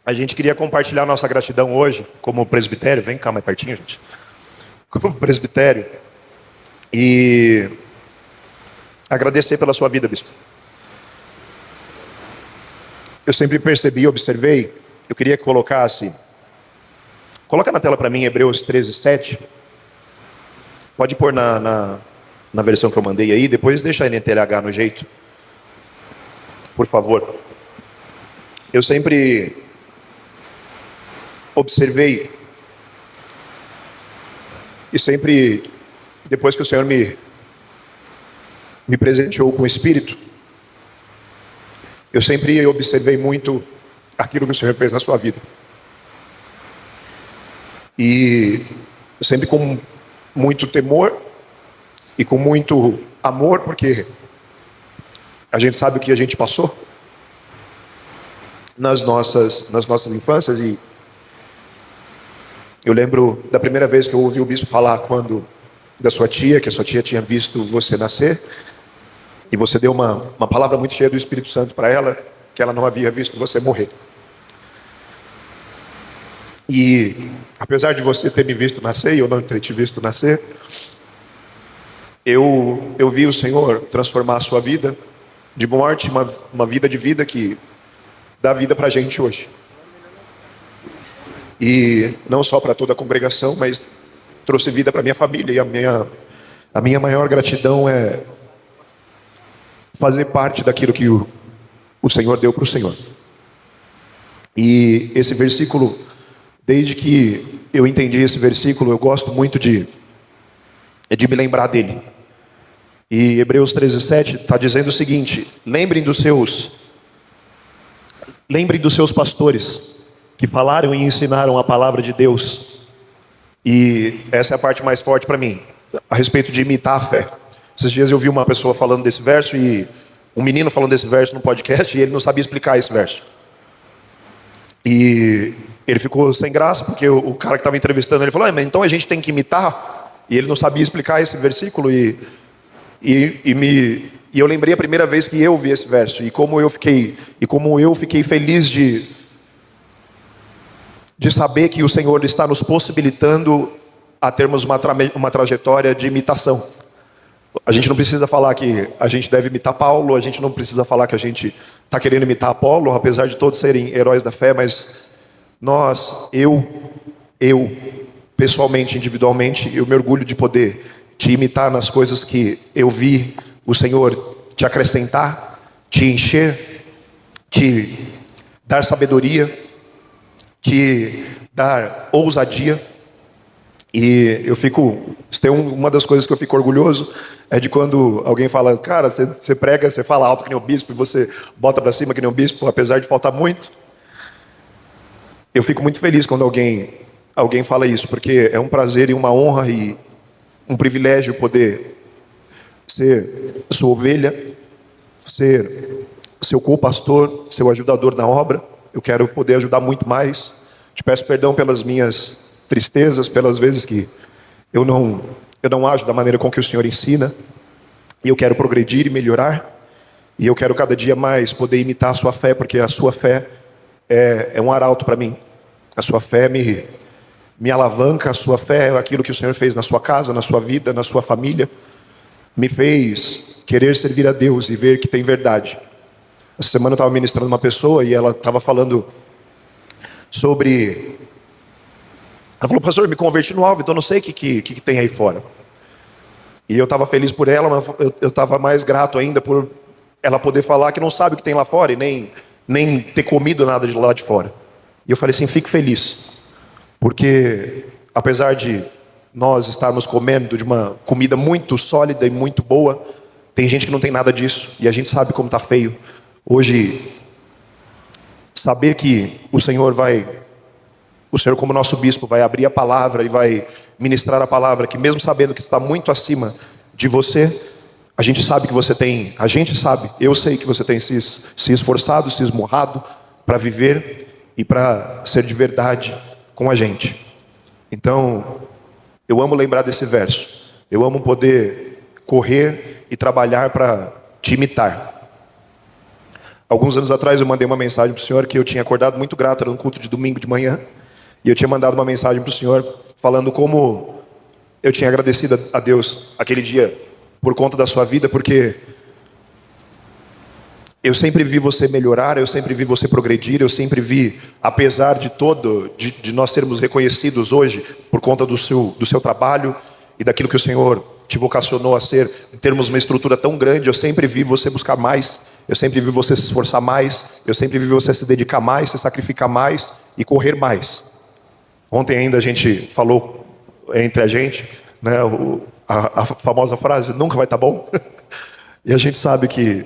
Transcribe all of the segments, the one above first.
A gente queria compartilhar nossa gratidão hoje, como presbitério. Vem cá mais pertinho, gente. Como presbitério. E agradecer pela sua vida, bispo. Eu sempre percebi, observei. Eu queria que colocasse. Coloca na tela para mim Hebreus 13:7. Pode pôr na versão que eu mandei aí. Depois deixa a NTLH no jeito. Por favor. Eu sempre observei e sempre, depois que o Senhor me presenteou com o Espírito, eu sempre observei muito aquilo que o Senhor fez na sua vida. E sempre com muito temor e com muito amor, porque a gente sabe o que a gente passou nas nossas infâncias. E eu lembro da primeira vez que eu ouvi o bispo falar da sua tia, que a sua tia tinha visto você nascer, e você deu uma palavra muito cheia do Espírito Santo para ela, que ela não havia visto você morrer. E apesar de você ter me visto nascer e eu não ter te visto nascer, eu vi o Senhor transformar a sua vida de morte, uma vida de vida que dá vida para a gente hoje. E não só para toda a congregação, mas trouxe vida para minha família. E a minha maior gratidão é fazer parte daquilo que o Senhor deu para o Senhor. E esse versículo, desde que eu entendi esse versículo, eu gosto muito de me lembrar dele. E Hebreus 13:7 está dizendo o seguinte: lembrem dos seus pastores, que falaram e ensinaram a palavra de Deus. E essa é a parte mais forte para mim, a respeito de imitar a fé. Esses dias eu vi uma pessoa falando desse verso, e um menino falando desse verso no podcast, e ele não sabia explicar esse verso. E ele ficou sem graça, porque o cara que estava entrevistando, ele falou: mas então a gente tem que imitar? E ele não sabia explicar esse versículo, e eu lembrei a primeira vez que eu vi esse verso, e como eu fiquei feliz de saber que o Senhor está nos possibilitando a termos uma trajetória de imitação. A gente não precisa falar que a gente deve imitar Paulo, a gente não precisa falar que a gente está querendo imitar Apolo, apesar de todos serem heróis da fé, mas eu pessoalmente, individualmente, eu me orgulho de poder te imitar nas coisas que eu vi o Senhor te acrescentar, te encher, te dar sabedoria, te dar ousadia. E uma das coisas que eu fico orgulhoso é de quando alguém fala: cara, você prega, você fala alto que nem o bispo, e você bota para cima que nem o bispo, apesar de faltar muito. Eu fico muito feliz quando alguém fala isso, porque é um prazer e uma honra e um privilégio poder ser sua ovelha, ser seu co-pastor, seu ajudador na obra. Eu quero poder ajudar muito mais. Te peço perdão pelas minhas tristezas, pelas vezes que eu não ajo da maneira com que o Senhor ensina. E eu quero progredir e melhorar. E eu quero cada dia mais poder imitar a sua fé, porque a sua fé é um arauto para mim. A sua fé me alavanca, a sua fé é aquilo que o Senhor fez na sua casa, na sua vida, na sua família. Me fez querer servir a Deus e ver que tem verdade. Essa semana eu estava ministrando uma pessoa e ela estava falando sobre... Ela falou: pastor, eu me converti no alvo, então não sei o que tem aí fora. E eu estava feliz por ela, mas eu estava mais grato ainda por ela poder falar que não sabe o que tem lá fora e nem ter comido nada de lá de fora. E eu falei assim: fique feliz, porque apesar de nós estarmos comendo de uma comida muito sólida e muito boa, tem gente que não tem nada disso, e a gente sabe como está feio. Hoje, saber que o Senhor como nosso bispo, vai abrir a palavra e vai ministrar a palavra, que mesmo sabendo que está muito acima de você, a gente sabe que você tem, eu sei que você tem se esforçado, se esmurrado para viver e para ser de verdade com a gente. Então, eu amo lembrar desse verso. Eu amo poder correr e trabalhar para te imitar. Alguns anos atrás eu mandei uma mensagem para o senhor que eu tinha acordado muito grato, era um culto de domingo de manhã, e eu tinha mandado uma mensagem para o senhor falando como eu tinha agradecido a Deus aquele dia por conta da sua vida, porque eu sempre vi você melhorar, eu sempre vi você progredir, eu sempre vi, apesar de de nós sermos reconhecidos hoje por conta do seu trabalho e daquilo que o Senhor te vocacionou a ser, termos uma estrutura tão grande, eu sempre vi você buscar mais, eu sempre vi você se esforçar mais, eu sempre vi você se dedicar mais, se sacrificar mais e correr mais. Ontem ainda a gente falou entre a gente, né, a famosa frase, nunca vai estar bom. E a gente sabe que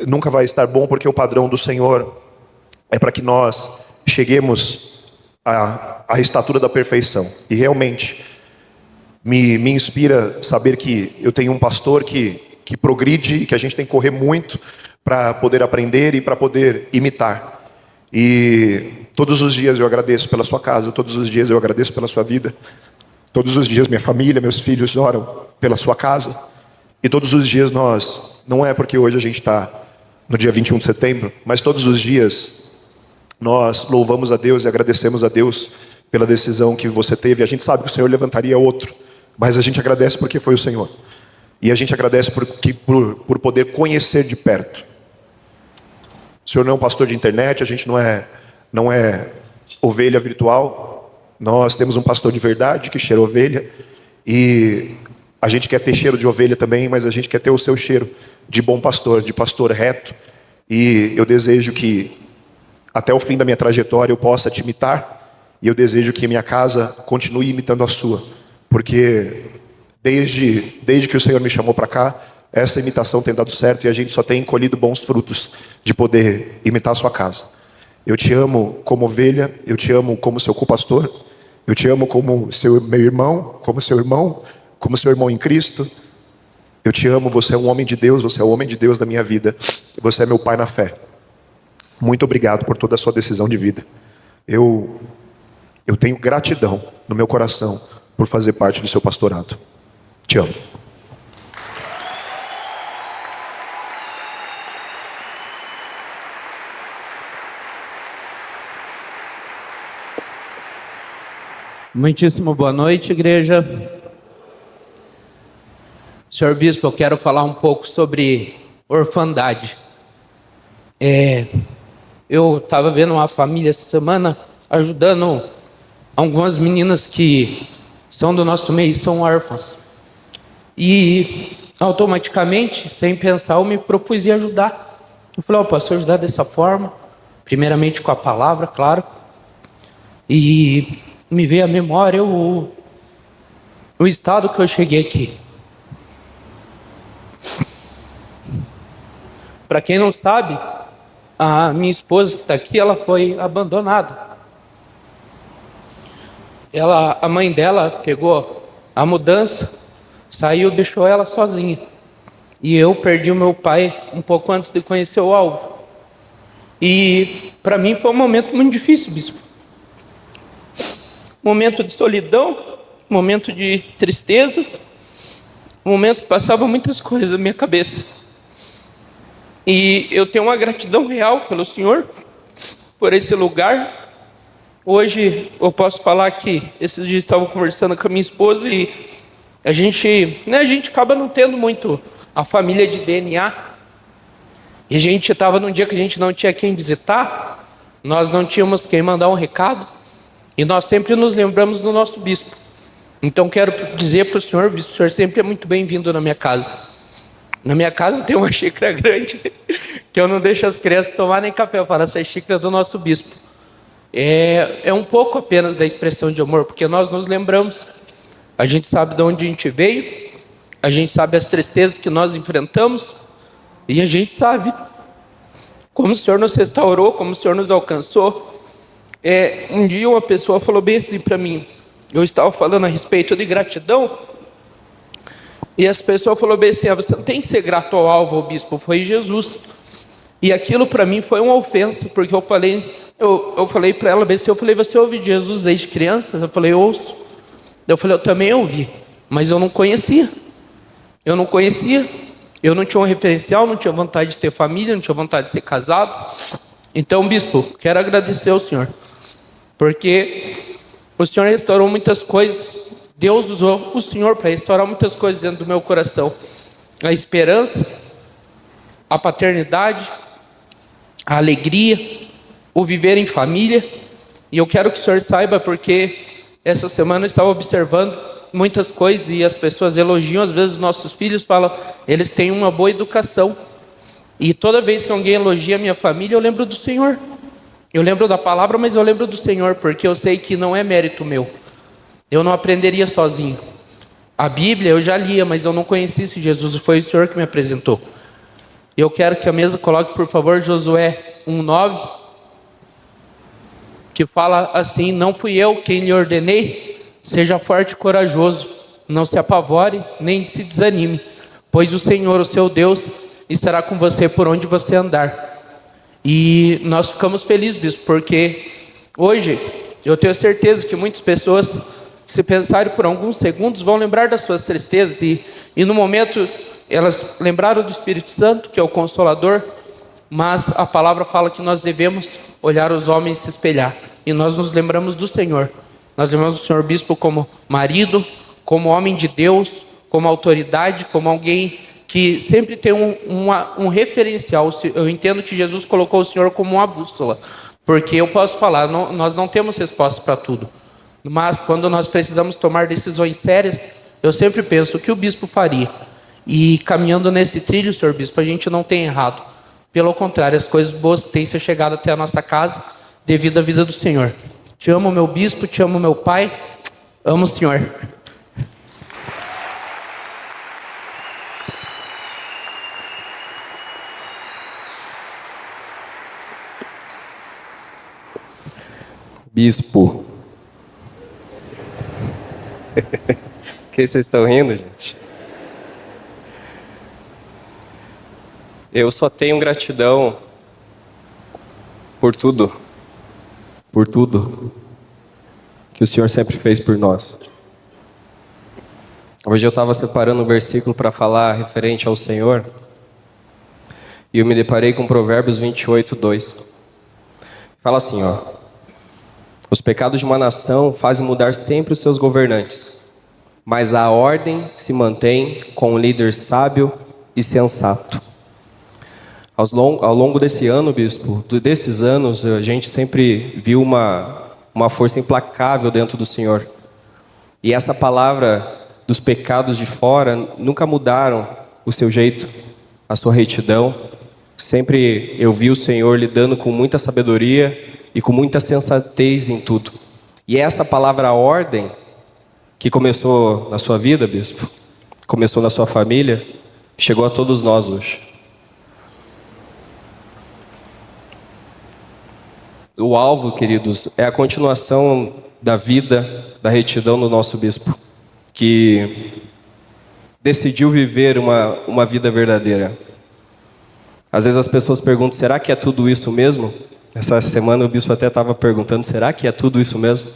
nunca vai estar bom, porque o padrão do Senhor é para que nós cheguemos à estatura da perfeição. E realmente me inspira saber que eu tenho um pastor que progride, que a gente tem que correr muito para poder aprender e para poder imitar. E todos os dias eu agradeço pela sua casa, todos os dias eu agradeço pela sua vida, todos os dias minha família, meus filhos oram pela sua casa, e todos os dias nós, não é porque hoje a gente está no dia 21 de setembro, mas todos os dias nós louvamos a Deus e agradecemos a Deus pela decisão que você teve. A gente sabe que o Senhor levantaria outro, mas a gente agradece porque foi o Senhor. E a gente agradece por poder conhecer de perto. O Senhor não é um pastor de internet, a gente não é ovelha virtual. Nós temos um pastor de verdade que cheira ovelha. E a gente quer ter cheiro de ovelha também, mas a gente quer ter o seu cheiro de bom pastor, de pastor reto. E eu desejo que até o fim da minha trajetória eu possa te imitar. E eu desejo que a minha casa continue imitando a sua. Porque desde que o Senhor me chamou para cá, essa imitação tem dado certo e a gente só tem colhido bons frutos de poder imitar a sua casa. Eu te amo como ovelha, eu te amo como seu co-pastor, eu te amo como meu irmão, como seu irmão em Cristo. Eu te amo, você é um homem de Deus, você é o homem de Deus da minha vida. Você é meu pai na fé. Muito obrigado por toda a sua decisão de vida. Eu tenho gratidão no meu coração por fazer parte do seu pastorado. Te amo. Muitíssimo boa noite, igreja. Senhor Bispo, eu quero falar um pouco sobre orfandade. Eu estava vendo uma família essa semana ajudando algumas meninas que são do nosso meio, são órfãs. E automaticamente, sem pensar, eu me propus em ajudar. Eu falei, posso ajudar dessa forma? Primeiramente com a palavra, claro. E me veio à memória o estado que eu cheguei aqui. Para quem não sabe, a minha esposa que está aqui, ela foi abandonada. A mãe dela pegou a mudança, saiu, deixou ela sozinha. E eu perdi o meu pai um pouco antes de conhecer o alvo. E para mim foi um momento muito difícil, bispo. Momento de solidão, momento de tristeza, momento que passava muitas coisas na minha cabeça. E eu tenho uma gratidão real pelo Senhor, por esse lugar. Hoje eu posso falar que esses dias estava conversando com a minha esposa e a gente acaba não tendo muito a família de DNA. E a gente estava num dia que a gente não tinha quem visitar, nós não tínhamos quem mandar um recado, e nós sempre nos lembramos do nosso bispo. Então quero dizer para o senhor, bispo, o senhor sempre é muito bem-vindo na minha casa. Na minha casa tem uma xícara grande, que eu não deixo as crianças tomar nem café, para essa xícara do nosso bispo. É um pouco apenas da expressão de amor, porque nós nos lembramos, a gente sabe de onde a gente veio, a gente sabe as tristezas que nós enfrentamos, e a gente sabe como o Senhor nos restaurou, como o Senhor nos alcançou. Um dia uma pessoa falou bem assim para mim, eu estava falando a respeito de gratidão, e essa pessoa falou bem assim, você não tem que ser grato ao alvo, ao bispo, foi Jesus. E aquilo para mim foi uma ofensa, porque eu falei para ela bem assim, você ouve Jesus desde criança? Eu falei, ouço. Eu falei, eu também ouvi, mas eu não conhecia. Eu não tinha um referencial, não tinha vontade de ter família, não tinha vontade de ser casado. Então, bispo, quero agradecer ao senhor, porque o senhor restaurou muitas coisas. Deus usou o senhor para restaurar muitas coisas dentro do meu coração. A esperança, a paternidade, a alegria, o viver em família. E eu quero que o senhor saiba, porque essa semana eu estava observando muitas coisas e as pessoas elogiam, às vezes, os nossos filhos, falam, eles têm uma boa educação. E toda vez que alguém elogia a minha família, eu lembro do Senhor. Eu lembro da palavra, mas eu lembro do Senhor, porque eu sei que não é mérito meu. Eu não aprenderia sozinho. A Bíblia eu já lia, mas eu não conhecia esse Jesus, foi o Senhor que me apresentou. Eu quero que a mesa coloque, por favor, Josué 1:9, que fala assim: não fui eu quem lhe ordenei, seja forte e corajoso, não se apavore, nem se desanime, pois o Senhor, o seu Deus, estará com você por onde você andar. E nós ficamos felizes, bispo, porque hoje eu tenho certeza que muitas pessoas, se pensarem por alguns segundos, vão lembrar das suas tristezas e no momento elas lembraram do Espírito Santo, que é o Consolador, mas a palavra fala que nós devemos olhar os homens e se espelhar, e nós nos lembramos do Senhor. Nós lembramos do senhor bispo como marido, como homem de Deus, como autoridade, como alguém que sempre tem um referencial. Eu entendo que Jesus colocou o senhor como uma bússola, porque eu posso falar, nós não temos resposta para tudo, mas quando nós precisamos tomar decisões sérias, eu sempre penso o que o bispo faria. E caminhando nesse trilho, senhor bispo, a gente não tem errado. Pelo contrário, as coisas boas têm se chegado até a nossa casa devido à vida do Senhor. Te amo, meu bispo, te amo, meu pai, amo o Senhor. Bispo. Que vocês estão rindo, gente? Eu só tenho gratidão por tudo que o Senhor sempre fez por nós. Hoje eu estava separando um versículo para falar referente ao Senhor, e eu me deparei com Provérbios 28:2. Fala assim, ó: os pecados de uma nação fazem mudar sempre os seus governantes, mas a ordem se mantém com um líder sábio e sensato. Ao longo desse ano, bispo, desses anos, a gente sempre viu uma força implacável dentro do Senhor. E essa palavra dos pecados de fora nunca mudaram o seu jeito, a sua retidão. Sempre eu vi o Senhor lidando com muita sabedoria e com muita sensatez em tudo. E essa palavra ordem, que começou na sua vida, bispo, começou na sua família, chegou a todos nós hoje. O alvo, queridos, é a continuação da vida, da retidão do nosso bispo, que decidiu viver uma vida verdadeira. Às vezes as pessoas perguntam, será que é tudo isso mesmo? Essa semana o bispo até estava perguntando, será que é tudo isso mesmo?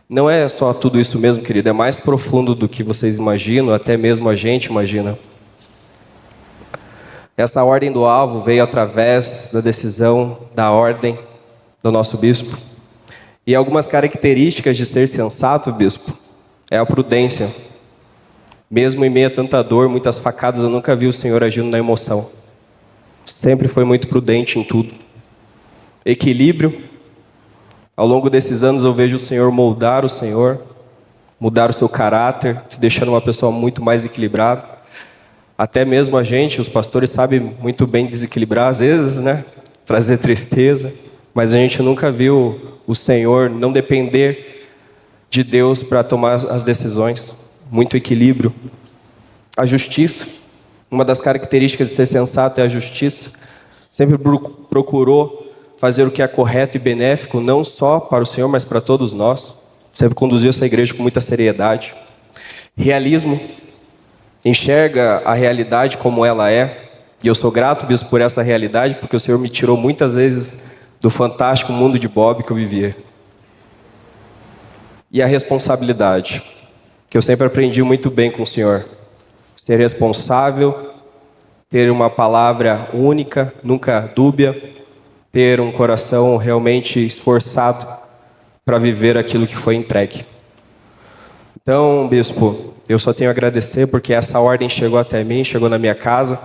Não é só tudo isso mesmo, querido, é mais profundo do que vocês imaginam, até mesmo a gente imagina. Essa ordem do alvo veio através da decisão da ordem do nosso bispo. E algumas características de ser sensato, bispo, é a prudência. Mesmo em meio a tanta dor, muitas facadas, eu nunca vi o Senhor agindo na emoção. Sempre foi muito prudente em tudo. Equilíbrio. Ao longo desses anos eu vejo o Senhor moldar o Senhor, mudar o seu caráter, te deixando uma pessoa muito mais equilibrada. Até mesmo a gente, os pastores, sabem muito bem desequilibrar às vezes, né? Trazer tristeza. Mas a gente nunca viu o Senhor não depender de Deus para tomar as decisões. Muito equilíbrio. A justiça. Uma das características de ser sensato é a justiça. Sempre procurou fazer o que é correto e benéfico, não só para o Senhor, mas para todos nós. Sempre conduziu essa igreja com muita seriedade. Realismo. Enxerga a realidade como ela é. E eu sou grato, bispo, por essa realidade, porque o Senhor me tirou muitas vezes do fantástico mundo de Bob que eu vivia. E a responsabilidade, que eu sempre aprendi muito bem com o Senhor. Ser responsável ter uma palavra única, nunca dúbia, ter um coração realmente esforçado para viver aquilo que foi entregue. Então, bispo, eu só tenho a agradecer porque essa ordem chegou até mim, chegou na minha casa,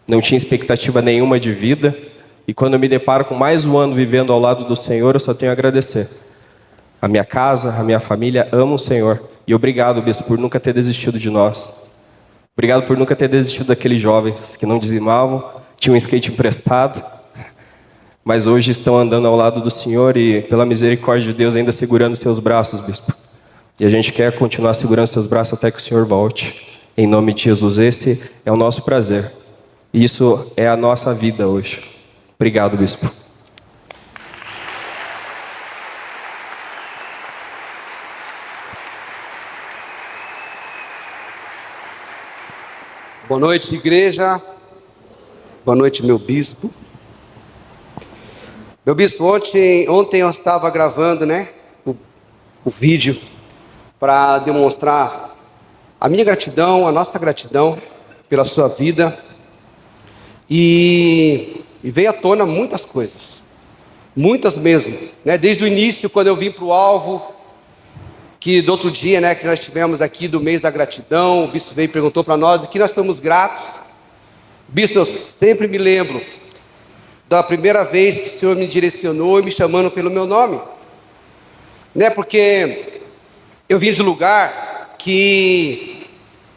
não tinha expectativa nenhuma de vida, e quando eu me deparo com mais um ano vivendo ao lado do Senhor, eu só tenho a agradecer. A minha casa, a minha família ama o Senhor, e obrigado, bispo, por nunca ter desistido de nós. Obrigado por nunca ter desistido daqueles jovens que não dizimavam, tinham um skate emprestado, mas hoje estão andando ao lado do Senhor e, pela misericórdia de Deus, ainda segurando seus braços, bispo. E a gente quer continuar segurando seus braços até que o Senhor volte. Em nome de Jesus, esse é o nosso prazer. E isso é a nossa vida hoje. Obrigado, bispo. Boa noite, igreja. Boa noite, meu bispo. Meu bispo, ontem eu estava gravando, o vídeo para demonstrar a minha gratidão, a nossa gratidão pela sua vida. E veio à tona muitas coisas. Muitas mesmo, Desde o início, quando eu vim para o alvo, que do outro dia, que nós tivemos aqui do mês da gratidão, o bispo veio e perguntou para nós de que nós estamos gratos. Bispo, eu sempre me lembro da primeira vez que o Senhor me direcionou e me chamando pelo meu nome, porque eu vim de lugar que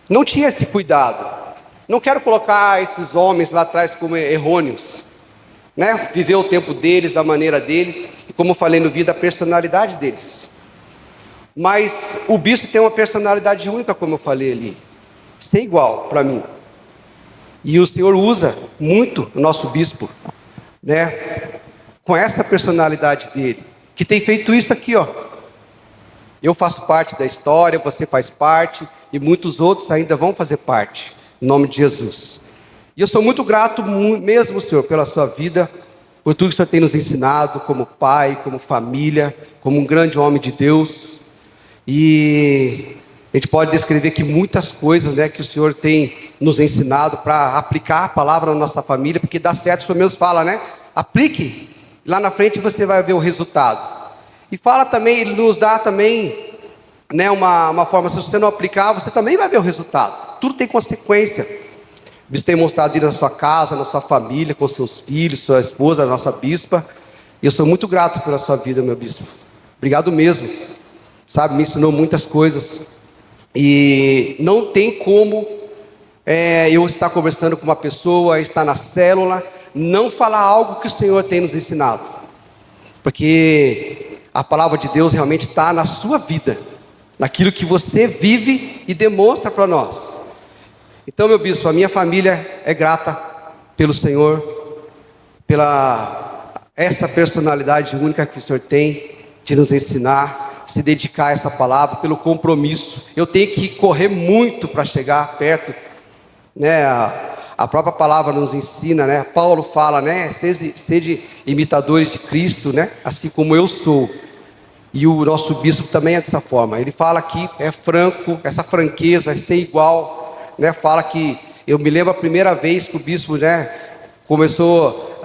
não tinha esse cuidado. Não quero colocar esses homens lá atrás como errôneos, Viver o tempo deles, da maneira deles, e como eu falei no vídeo, a personalidade deles. Mas o bispo tem uma personalidade única, como eu falei ali, sem igual para mim. E o Senhor usa muito o nosso bispo, com essa personalidade dele, que tem feito isso aqui, Eu faço parte da história, você faz parte, e muitos outros ainda vão fazer parte, em nome de Jesus. E eu sou muito grato mesmo, Senhor, pela sua vida, por tudo que o Senhor tem nos ensinado, como pai, como família, como um grande homem de Deus. E a gente pode descrever aqui muitas coisas, que o Senhor tem nos ensinado para aplicar a palavra na nossa família, porque dá certo, o Senhor mesmo fala, aplique, lá na frente você vai ver o resultado. E fala também, ele nos dá também, uma forma, se você não aplicar, você também vai ver o resultado. Tudo tem consequência. Você tem mostrado isso na sua casa, na sua família, com seus filhos, sua esposa, a nossa bispa. E eu sou muito grato pela sua vida, meu bispo. Obrigado mesmo. Me ensinou muitas coisas. E não tem como eu estar conversando com uma pessoa, estar na célula, não falar algo que o Senhor tem nos ensinado. Porque a palavra de Deus realmente está na sua vida, naquilo que você vive e demonstra para nós. Então, meu bispo, a minha família é grata pelo Senhor, pela essa personalidade única que o Senhor tem de nos ensinar, se dedicar a essa palavra, pelo compromisso. Eu tenho que correr muito para chegar perto, A própria palavra nos ensina, Paulo fala, sede imitadores de Cristo, assim como eu sou. E o nosso bispo também é dessa forma. Ele fala que é franco, essa franqueza, é ser igual, Fala que, eu me lembro a primeira vez que o bispo, começou,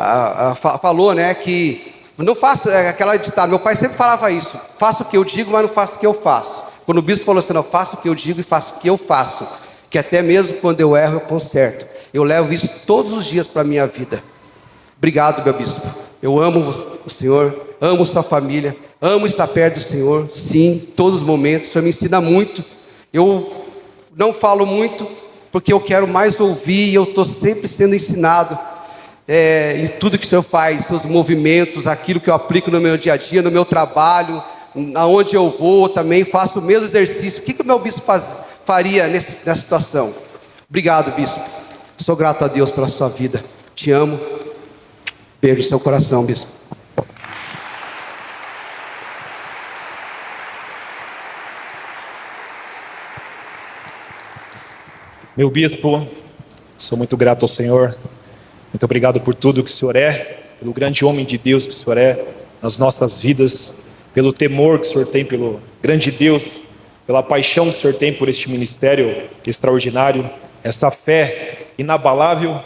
falou, que não faço, aquela ditada, meu pai sempre falava isso, faço o que eu digo, mas não faço o que eu faço. Quando o bispo falou assim, não, faço o que eu digo e faço o que eu faço, que até mesmo quando eu erro, eu conserto. Eu levo isso todos os dias para a minha vida. Obrigado, meu bispo. Eu amo o Senhor, amo sua família, amo estar perto do Senhor, sim, todos os momentos. O Senhor me ensina muito. Eu não falo muito, porque eu quero mais ouvir, e eu estou sempre sendo ensinado em tudo que o Senhor faz, seus movimentos, aquilo que eu aplico no meu dia a dia, no meu trabalho, aonde eu vou, também faço o mesmo exercício. O que o meu bispo faria nessa situação? Obrigado, bispo. Sou grato a Deus pela sua vida. Te amo. Beijo no seu coração, bispo. Meu bispo, sou muito grato ao Senhor. Muito obrigado por tudo que o Senhor é, pelo grande homem de Deus que o Senhor é nas nossas vidas, pelo temor que o Senhor tem pelo grande Deus, pela paixão que o Senhor tem por este ministério extraordinário, essa fé inabalável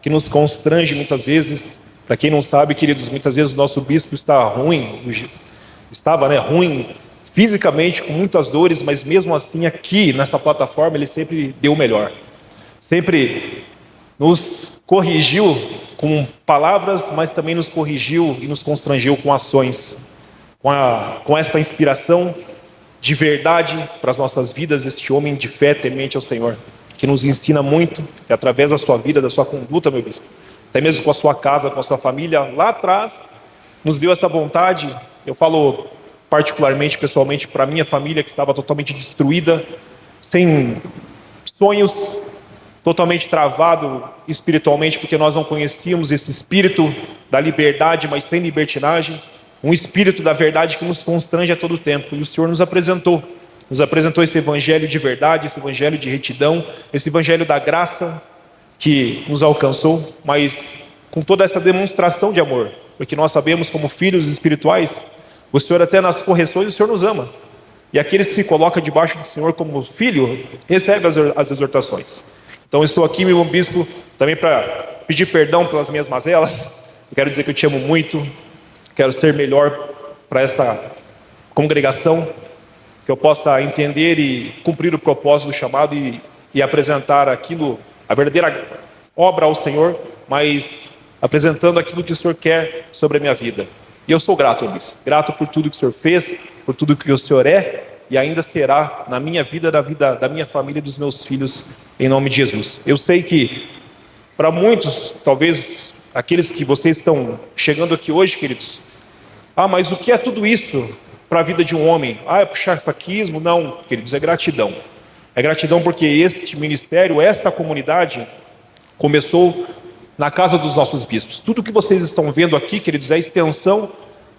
que nos constrange muitas vezes. Para quem não sabe, queridos, muitas vezes o nosso bispo está ruim, estava, né, ruim fisicamente, com muitas dores, mas mesmo assim aqui nessa plataforma ele sempre deu o melhor. Sempre nos corrigiu com palavras, mas também nos corrigiu e nos constrangeu com ações, com essa inspiração de verdade para as nossas vidas, este homem de fé temente ao Senhor, que nos ensina muito, e através da sua vida, da sua conduta, meu bispo, até mesmo com a sua casa, com a sua família, lá atrás, nos deu essa vontade. Eu falo particularmente, pessoalmente, para a minha família, que estava totalmente destruída, sem sonhos, totalmente travado espiritualmente, porque nós não conhecíamos esse espírito da liberdade, mas sem libertinagem, um espírito da verdade que nos constrange a todo tempo. E o Senhor nos apresentou esse evangelho de verdade, esse evangelho de retidão, esse evangelho da graça que nos alcançou, mas com toda essa demonstração de amor, porque nós sabemos, como filhos espirituais, o Senhor até nas correções, o Senhor nos ama. E aqueles que se colocam debaixo do Senhor como filho, recebem as exortações. Então, eu estou aqui, meu bispo, também para pedir perdão pelas minhas mazelas. Eu quero dizer que eu te amo muito, quero ser melhor para essa congregação, que eu possa entender e cumprir o propósito do chamado e apresentar aquilo, a verdadeira obra ao Senhor, mas apresentando aquilo que o Senhor quer sobre a minha vida. E eu sou grato, meu bispo, grato por tudo que o Senhor fez, por tudo que o Senhor é e ainda será na minha vida, na vida da minha família e dos meus filhos, em nome de Jesus. Eu sei que para muitos, talvez aqueles que vocês estão chegando aqui hoje, queridos, mas o que é tudo isso para a vida de um homem? É puxar saquismo? Não, queridos, é gratidão. É gratidão porque este ministério, esta comunidade, começou na casa dos nossos bispos. Tudo que vocês estão vendo aqui, queridos, é a extensão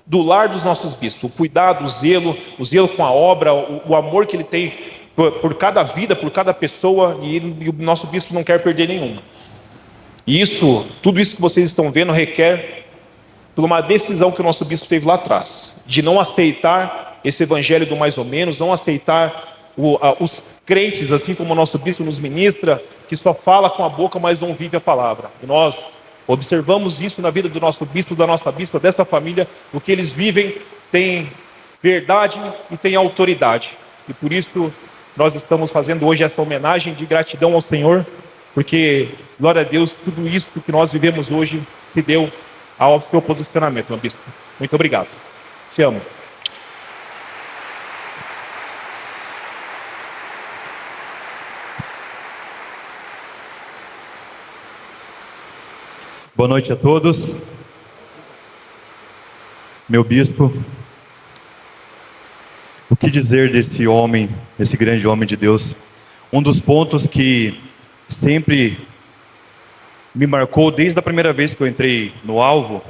do lar dos nossos bispos. O cuidado, o zelo com a obra, o amor que ele tem por cada vida, por cada pessoa, e o nosso bispo não quer perder nenhuma. E tudo isso que vocês estão vendo requer por uma decisão que o nosso bispo teve lá atrás, de não aceitar esse evangelho do mais ou menos, não aceitar os crentes, assim como o nosso bispo nos ministra, que só fala com a boca, mas não vive a palavra. E nós observamos isso na vida do nosso bispo, da nossa bispa, dessa família. O que eles vivem tem verdade e tem autoridade. E por isso nós estamos fazendo hoje essa homenagem de gratidão ao Senhor, porque, glória a Deus, tudo isso que nós vivemos hoje se deu ao seu posicionamento, meu bispo. Muito obrigado. Te amo. Boa noite a todos. Meu bispo, o que dizer desse homem, desse grande homem de Deus? Um dos pontos que sempre me marcou desde a primeira vez que eu entrei no alvo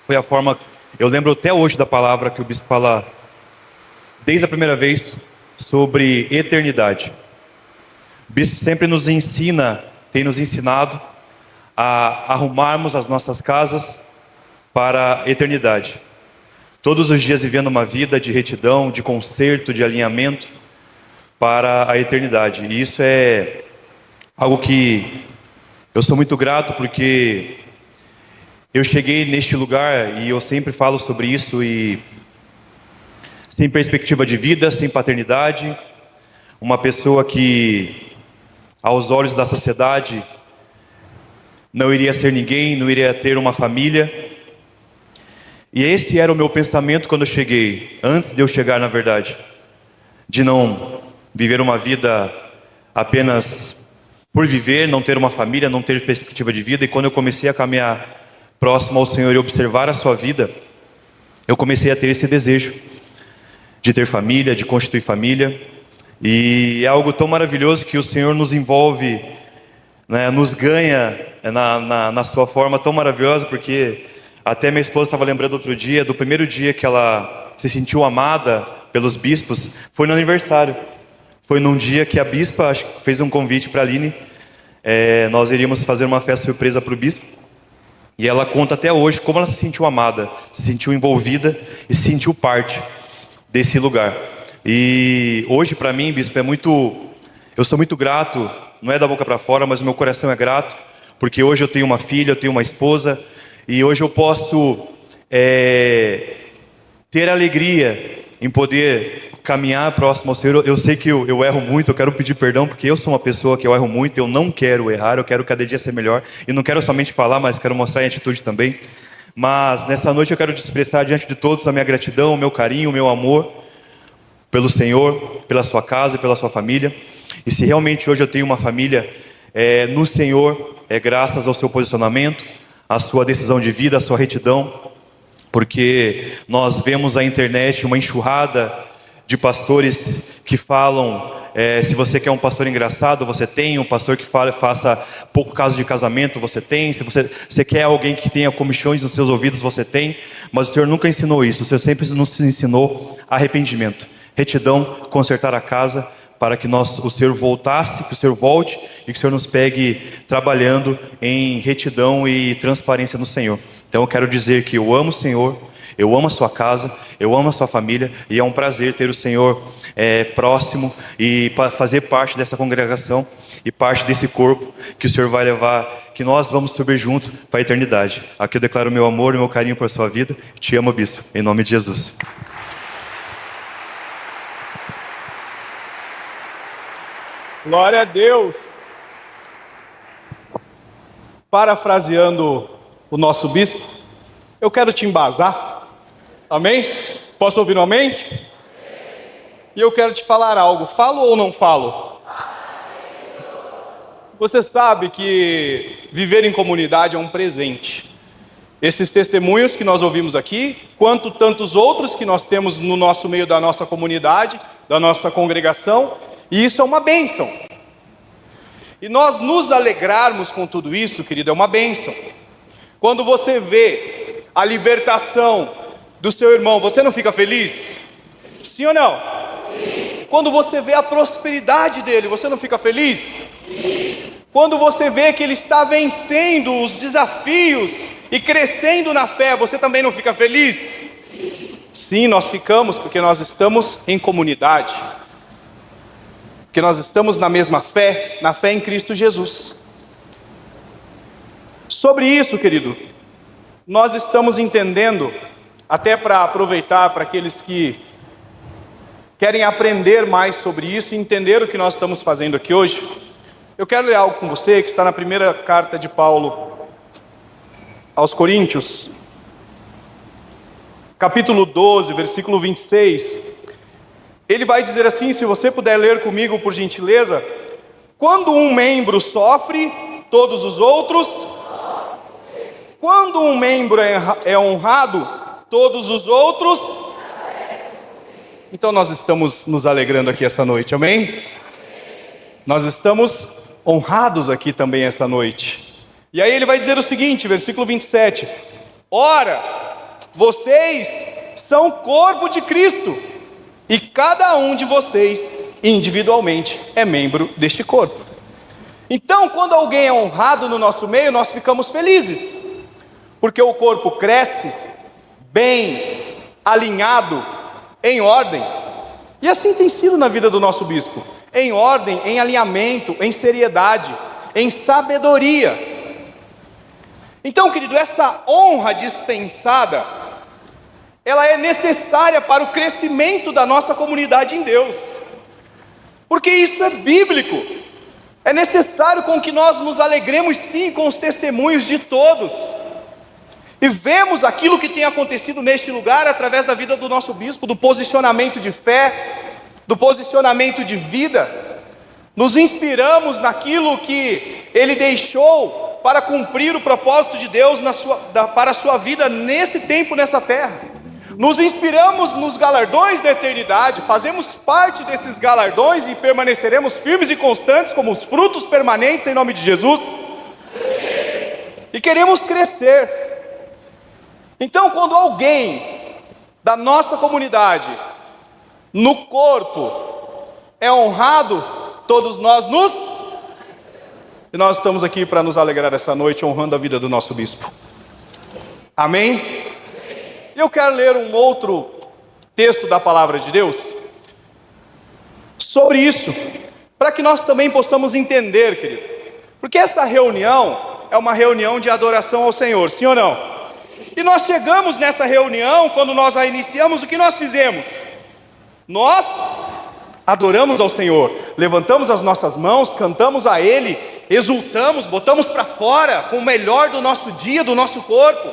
foi a forma, eu lembro até hoje da palavra que o bispo fala desde a primeira vez sobre eternidade. O bispo sempre nos ensina, tem nos ensinado a arrumarmos as nossas casas para a eternidade. Todos os dias vivendo uma vida de retidão, de conserto, de alinhamento para a eternidade. E isso é algo que eu sou muito grato, porque eu cheguei neste lugar e eu sempre falo sobre isso, e sem perspectiva de vida, sem paternidade, uma pessoa que aos olhos da sociedade não iria ser ninguém, não iria ter uma família. E esse era o meu pensamento quando eu cheguei, antes de eu chegar, na verdade, de não viver uma vida apenas por viver, não ter uma família, não ter perspectiva de vida. E quando eu comecei a caminhar próximo ao Senhor e observar a sua vida, eu comecei a ter esse desejo de ter família, de constituir família. E é algo tão maravilhoso que o Senhor nos envolve, né, nos ganha na sua forma tão maravilhosa, porque até minha esposa estava lembrando outro dia, do primeiro dia que ela se sentiu amada pelos bispos, foi no aniversário. Foi num dia que a bispa fez um convite para a Aline, nós iríamos fazer uma festa surpresa para o bispo, e ela conta até hoje como ela se sentiu amada, se sentiu envolvida e se sentiu parte desse lugar. E hoje para mim, bispo, eu sou muito grato, não é da boca para fora, mas o meu coração é grato, porque hoje eu tenho uma filha, eu tenho uma esposa, e hoje eu posso ter alegria em poder caminhar próximo ao Senhor. Eu sei que eu erro muito, eu quero pedir perdão, porque eu sou uma pessoa que eu erro muito, eu não quero errar, eu quero cada dia ser melhor, e não quero somente falar, mas quero mostrar em atitude também. Mas nessa noite eu quero te expressar diante de todos a minha gratidão, o meu carinho, o meu amor pelo Senhor, pela sua casa, pela sua família. E se realmente hoje eu tenho uma família no Senhor, é graças ao seu posicionamento, à sua decisão de vida, à sua retidão, porque nós vemos na internet uma enxurrada de pastores que falam, se você quer um pastor engraçado, você tem. Um pastor que faça pouco caso de casamento, você tem. Se você quer alguém que tenha comichões nos seus ouvidos, você tem. Mas o Senhor nunca ensinou isso. O Senhor sempre nos ensinou arrependimento, retidão, consertar a casa, para que o Senhor voltasse, que o Senhor volte e que o Senhor nos pegue trabalhando em retidão e transparência no Senhor. Então eu quero dizer que eu amo o Senhor, eu amo a sua casa, eu amo a sua família, e é um prazer ter o Senhor próximo e fazer parte dessa congregação e parte desse corpo que o Senhor vai levar, que nós vamos subir junto para a eternidade. Aqui eu declaro o meu amor e o meu carinho por sua vida. Te amo, bispo, em nome de Jesus. Glória a Deus. Parafraseando o nosso bispo, eu quero te embasar. Amém? Posso ouvir um amém? E eu quero te falar algo. Falo ou não falo? Você sabe que viver em comunidade é um presente. Esses testemunhos que nós ouvimos aqui, quanto tantos outros que nós temos no nosso meio da nossa comunidade, da nossa congregação, e isso é uma bênção. E nós nos alegrarmos com tudo isso, querido, é uma bênção. Quando você vê a libertação do seu irmão, você não fica feliz? Sim ou não? Sim. Quando você vê a prosperidade dele, você não fica feliz? Sim. Quando você vê que ele está vencendo os desafios e crescendo na fé, você também não fica feliz? Sim. Sim, nós ficamos, porque nós estamos em comunidade. Porque nós estamos na mesma fé, na fé em Cristo Jesus. Sobre isso, querido, nós estamos entendendo, até para aproveitar para aqueles que querem aprender mais sobre isso e entender o que nós estamos fazendo aqui hoje. Eu quero ler algo com você que está na primeira carta de Paulo aos Coríntios, capítulo 12, versículo 26. Ele vai dizer assim, se você puder ler comigo por gentileza: quando um membro sofre, todos os outros. Quando um membro é honrado, todos os outros. Então nós estamos nos alegrando aqui essa noite, amém? Nós estamos honrados aqui também essa noite. E aí ele vai dizer o seguinte, versículo 27. Ora, vocês são o corpo de Cristo, e cada um de vocês, individualmente, é membro deste corpo. Então, quando alguém é honrado no nosso meio, nós ficamos felizes, porque o corpo cresce bem, alinhado, em ordem. E assim tem sido na vida do nosso bispo, em ordem, em alinhamento, em seriedade, em sabedoria. Então, querido, essa honra dispensada, ela é necessária para o crescimento da nossa comunidade em Deus, porque isso é bíblico. É necessário com que nós nos alegremos sim com os testemunhos de todos, e vemos aquilo que tem acontecido neste lugar através da vida do nosso bispo, do posicionamento de fé, do posicionamento de vida. Nos inspiramos naquilo que ele deixou para cumprir o propósito de Deus para a sua vida nesse tempo, nessa terra. Nos inspiramos nos galardões da eternidade, fazemos parte desses galardões e permaneceremos firmes e constantes como os frutos permanentes em nome de Jesus. E queremos crescer. Então, quando alguém da nossa comunidade, no corpo, é honrado, todos nós E nós estamos aqui para nos alegrar essa noite, honrando a vida do nosso bispo. Amém? Eu quero ler um outro texto da palavra de Deus sobre isso, para que nós também possamos entender, querido. Porque essa reunião é uma reunião de adoração ao Senhor, sim ou não? E nós chegamos nessa reunião, quando nós a iniciamos, o que nós fizemos? Nós adoramos ao Senhor, levantamos as nossas mãos, cantamos a Ele, exultamos, botamos para fora com o melhor do nosso dia, do nosso corpo.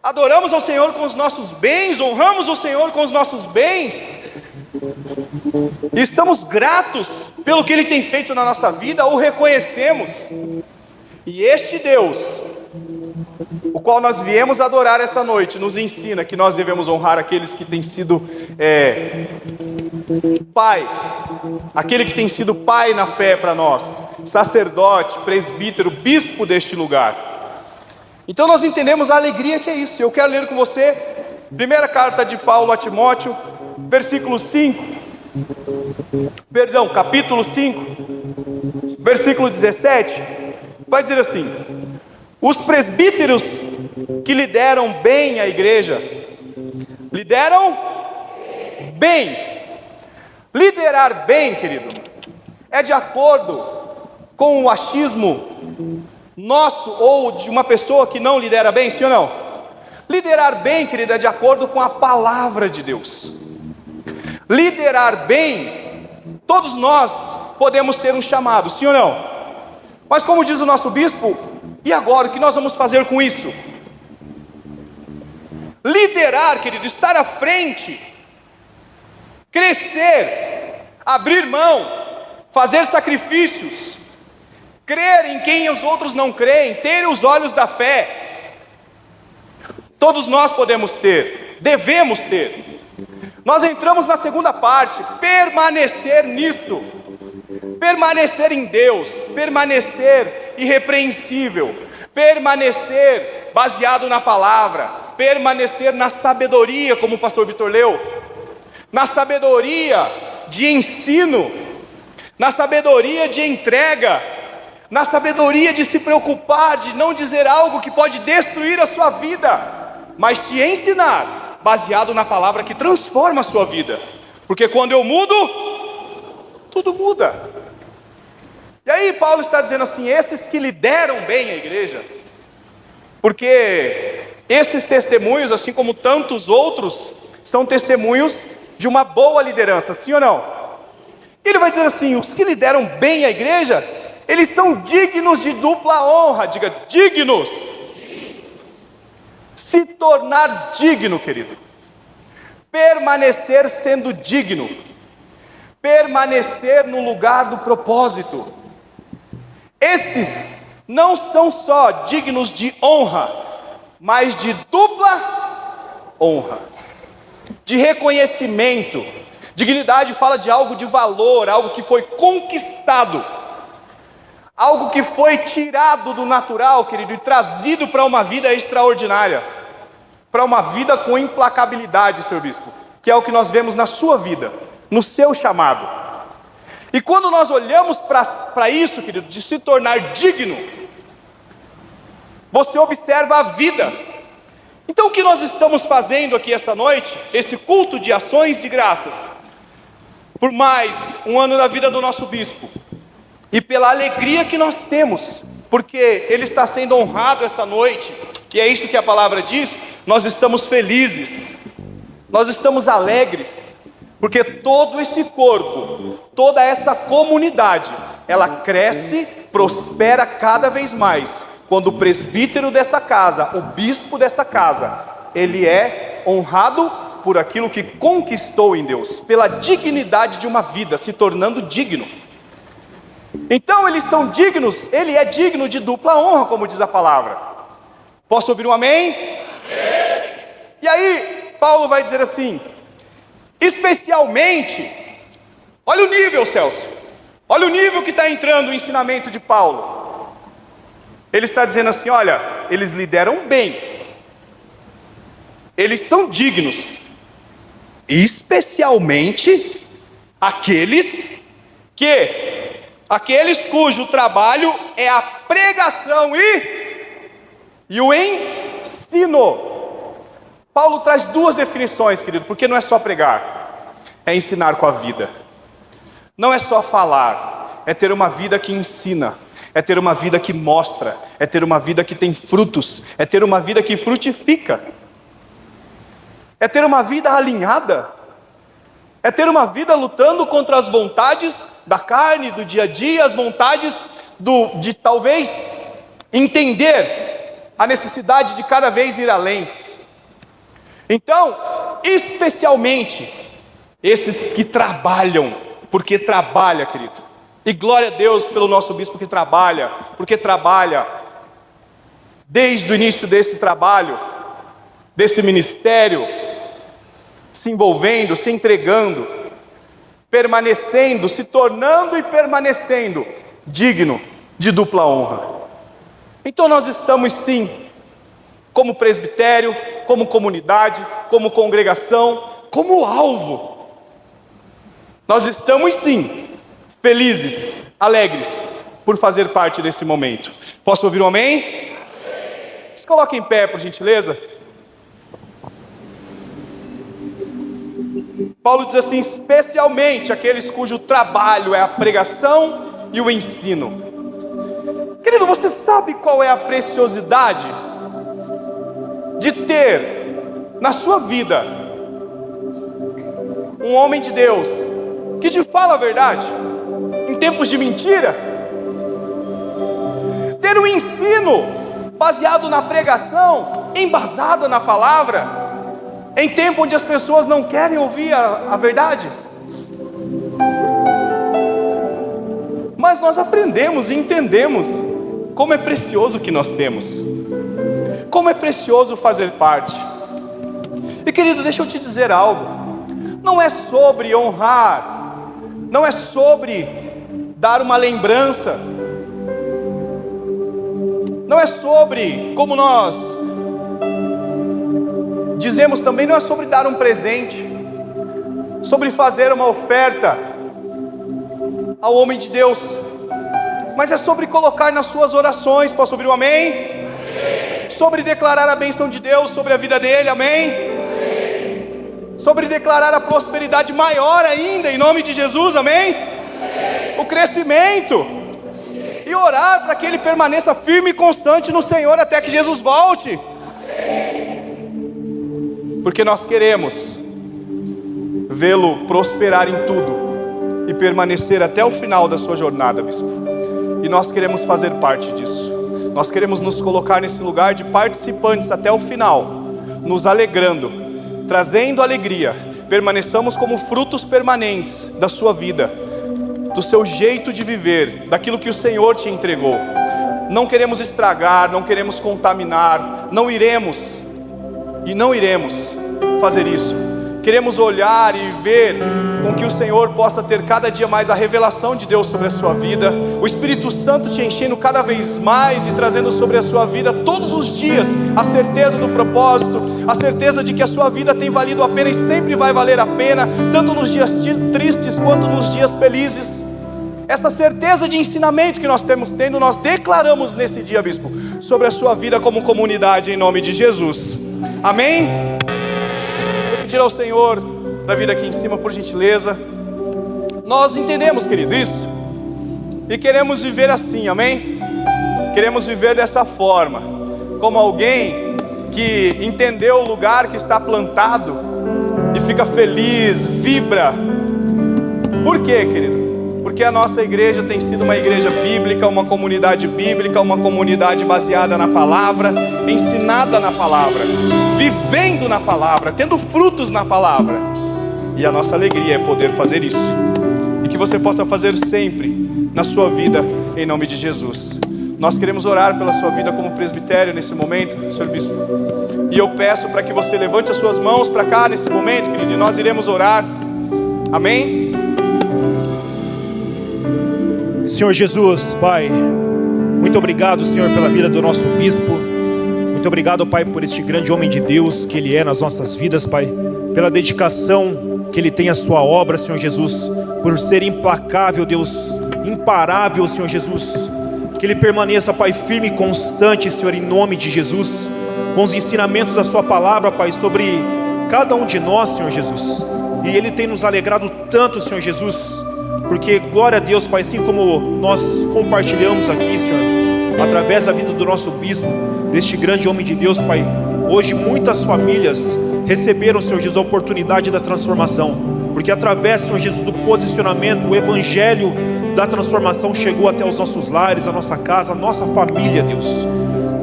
Adoramos ao Senhor com os nossos bens, honramos o Senhor com os nossos bens. E estamos gratos pelo que Ele tem feito na nossa vida, o reconhecemos. E este Deus, o qual nós viemos adorar essa noite, nos ensina que nós devemos honrar aqueles que têm sido pai, aquele que tem sido pai na fé para nós, sacerdote, presbítero, bispo deste lugar. Então nós entendemos a alegria que é isso. Eu quero ler com você, primeira carta de Paulo a Timóteo, capítulo 5, versículo 17, vai dizer assim: os presbíteros que lideram bem a igreja, lideram bem. Liderar bem, querido, é de acordo com o achismo nosso ou de uma pessoa que não lidera bem, sim ou não? Liderar bem, querido, é de acordo com a palavra de Deus. Liderar bem, todos nós podemos ter um chamado, sim ou não? Mas como diz o nosso bispo, e agora, o que nós vamos fazer com isso? Liderar, querido, estar à frente, crescer, abrir mão, fazer sacrifícios, crer em quem os outros não creem, ter os olhos da fé. Todos nós podemos ter, devemos ter. Nós entramos na segunda parte, permanecer nisso, permanecer em Deus, permanecer irrepreensível, permanecer baseado na palavra, permanecer na sabedoria, como o pastor Vitor leu, na sabedoria de ensino, na sabedoria de entrega, na sabedoria de se preocupar, de não dizer algo que pode destruir a sua vida, mas te ensinar, baseado na palavra que transforma a sua vida. Porque quando eu mudo, tudo muda. E aí Paulo está dizendo assim, esses que lideram bem a igreja, porque esses testemunhos, assim como tantos outros, são testemunhos de uma boa liderança, sim ou não? Ele vai dizer assim, os que lideram bem a igreja, eles são dignos de dupla honra. Diga, dignos. Se tornar digno, querido. Permanecer sendo digno. Permanecer no lugar do propósito. Esses não são só dignos de honra, mas de dupla honra, de reconhecimento. Dignidade fala de algo de valor, algo que foi conquistado, algo que foi tirado do natural, querido, e trazido para uma vida extraordinária, para uma vida com implacabilidade, Senhor Bispo, que é o que nós vemos na sua vida, no seu chamado. E quando nós olhamos para isso, querido, de se tornar digno, você observa a vida. Então o que nós estamos fazendo aqui essa noite, esse culto de ações de graças, por mais um ano da vida do nosso bispo, e pela alegria que nós temos, porque ele está sendo honrado essa noite, e é isso que a palavra diz, nós estamos felizes, nós estamos alegres, porque todo esse corpo, toda essa comunidade, ela cresce, prospera cada vez mais, quando o presbítero dessa casa, o bispo dessa casa, ele é honrado por aquilo que conquistou em Deus, pela dignidade de uma vida, se tornando digno. Então eles são dignos, ele é digno de dupla honra, como diz a palavra. Posso ouvir um amém? Amém. E aí, Paulo vai dizer assim, especialmente, olha o nível, Celso, olha o nível que está entrando o ensinamento de Paulo. Ele está dizendo assim, olha, eles lideram bem, eles são dignos, especialmente aqueles cujo trabalho é a pregação e o ensino. Paulo traz duas definições, querido, porque não é só pregar, é ensinar com a vida. Não é só falar, é ter uma vida que ensina, é ter uma vida que mostra, é ter uma vida que tem frutos, é ter uma vida que frutifica, é ter uma vida alinhada, é ter uma vida lutando contra as vontades da carne, do dia a dia, as vontades de talvez entender a necessidade de cada vez ir além. Então, especialmente esses que trabalham, porque trabalha, querido. E glória a Deus pelo nosso bispo que trabalha, porque trabalha desde o início desse trabalho, desse ministério, se envolvendo, se entregando, permanecendo, se tornando e permanecendo digno de dupla honra. Então nós estamos sim, como presbitério, como comunidade, como congregação, como alvo. Nós estamos sim, felizes, alegres, por fazer parte desse momento. Posso ouvir um amém? Se coloque em pé, por gentileza. Paulo diz assim: especialmente aqueles cujo trabalho é a pregação e o ensino. Querido, você sabe qual é a preciosidade de ter na sua vida um homem de Deus que te fala a verdade em tempos de mentira? Ter um ensino baseado na pregação, embasado na palavra, em tempo onde as pessoas não querem ouvir a verdade. Mas nós aprendemos e entendemos como é precioso o que nós temos, como é precioso fazer parte. E querido, deixa eu te dizer algo: não é sobre honrar, não é sobre dar uma lembrança, não é sobre, como nós dizemos também, não é sobre dar um presente, sobre fazer uma oferta ao homem de Deus, mas é sobre colocar nas suas orações. Posso ouvir um amém? Amém. Sobre declarar a bênção de Deus sobre a vida dele, amém? Amém. Sobre declarar a prosperidade maior ainda, em nome de Jesus, amém? Amém. O crescimento, amém. E orar para que ele permaneça firme e constante no Senhor até que Jesus volte, amém. Porque nós queremos vê-lo prosperar em tudo e permanecer até o final da sua jornada, bispo. E nós queremos fazer parte disso. Nós queremos nos colocar nesse lugar de participantes até o final, nos alegrando, trazendo alegria. Permaneçamos como frutos permanentes da sua vida, do seu jeito de viver, daquilo que o Senhor te entregou. Não queremos estragar, não queremos contaminar, não iremos fazer isso. Queremos olhar e ver com que o Senhor possa ter cada dia mais a revelação de Deus sobre a sua vida, o Espírito Santo te enchendo cada vez mais e trazendo sobre a sua vida todos os dias a certeza do propósito, a certeza de que a sua vida tem valido a pena e sempre vai valer a pena, tanto nos dias tristes quanto nos dias felizes. Essa certeza de ensinamento que nós temos tendo, nós declaramos nesse dia, bispo, sobre a sua vida como comunidade, em nome de Jesus, amém? Vou pedir ao Senhor para vir aqui em cima, por gentileza. Nós entendemos, querido, isso, e queremos viver assim, amém? Queremos viver dessa forma, como alguém que entendeu o lugar que está plantado e fica feliz, vibra. Por quê, querido? Porque a nossa igreja tem sido uma igreja bíblica, uma comunidade baseada na palavra, ensinada na palavra, vivendo na palavra, tendo frutos na palavra. E a nossa alegria é poder fazer isso, e que você possa fazer sempre na sua vida, em nome de Jesus. Nós queremos orar pela sua vida como presbitério nesse momento, Senhor Bispo. E eu peço para que você levante as suas mãos para cá nesse momento, querido, e nós iremos orar, amém? Senhor Jesus, Pai, muito obrigado, Senhor, pela vida do nosso bispo. Muito obrigado, Pai, por este grande homem de Deus que ele é nas nossas vidas, Pai, pela dedicação que ele tem à sua obra, Senhor Jesus, por ser implacável, Deus, imparável, Senhor Jesus, que ele permaneça, Pai, firme e constante, Senhor, em nome de Jesus, com os ensinamentos da sua palavra, Pai, sobre cada um de nós, Senhor Jesus. E ele tem nos alegrado tanto, Senhor Jesus, Porque, glória a Deus, Pai, assim como nós compartilhamos aqui, Senhor, através da vida do nosso bispo, deste grande homem de Deus, Pai, hoje muitas famílias receberam, Senhor Jesus, a oportunidade da transformação, porque através, Senhor Jesus, do posicionamento, o evangelho da transformação chegou até os nossos lares, a nossa casa, a nossa família, Deus.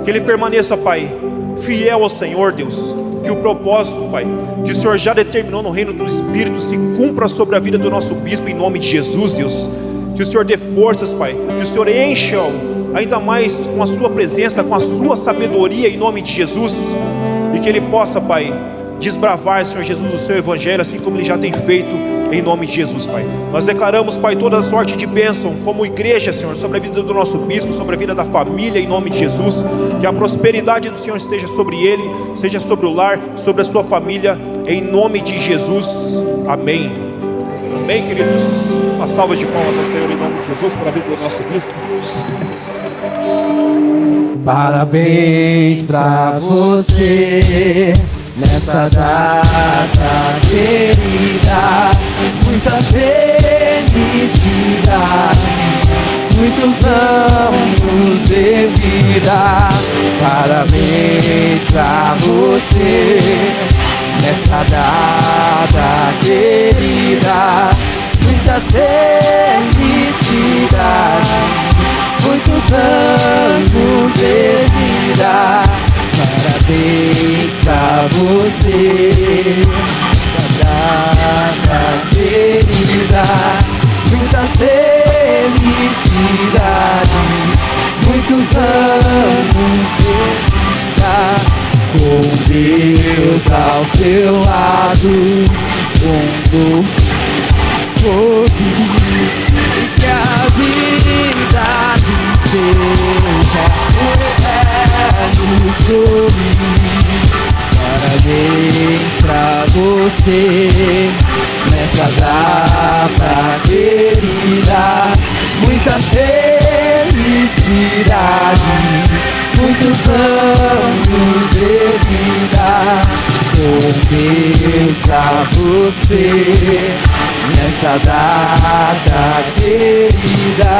Que ele permaneça, Pai, fiel ao Senhor, Deus. Que o propósito, Pai, que o Senhor já determinou no reino do Espírito se cumpra sobre a vida do nosso bispo, em nome de Jesus, Deus. Que o Senhor dê forças, Pai, que o Senhor encha-o ainda mais com a sua presença, com a sua sabedoria, em nome de Jesus. E que ele possa, Pai, desbravar, Senhor Jesus, o seu evangelho, assim como ele já tem feito, em nome de Jesus, Pai. Nós declaramos, Pai, toda a sorte de bênção como igreja, Senhor, sobre a vida do nosso bispo, sobre a vida da família, em nome de Jesus. Que a prosperidade do Senhor esteja sobre ele, seja sobre o lar, sobre a sua família, em nome de Jesus. Amém. Amém, queridos. Uma salva de palmas ao Senhor, em nome de Jesus, para a vida do nosso bispo. Parabéns pra você nessa data querida, muita felicidade, muitos anos de vida. Parabéns pra você nessa data querida, muita felicidade, muitos anos de vida. Parabéns pra você, data querida, muitas felicidades, muitos anos de vida. Com Deus ao seu lado, mundo todo, e que a vida lhe seja sorrir. Parabéns pra você nessa data querida, muitas felicidades, muitos anos de vida. Com Deus pra você nessa data querida,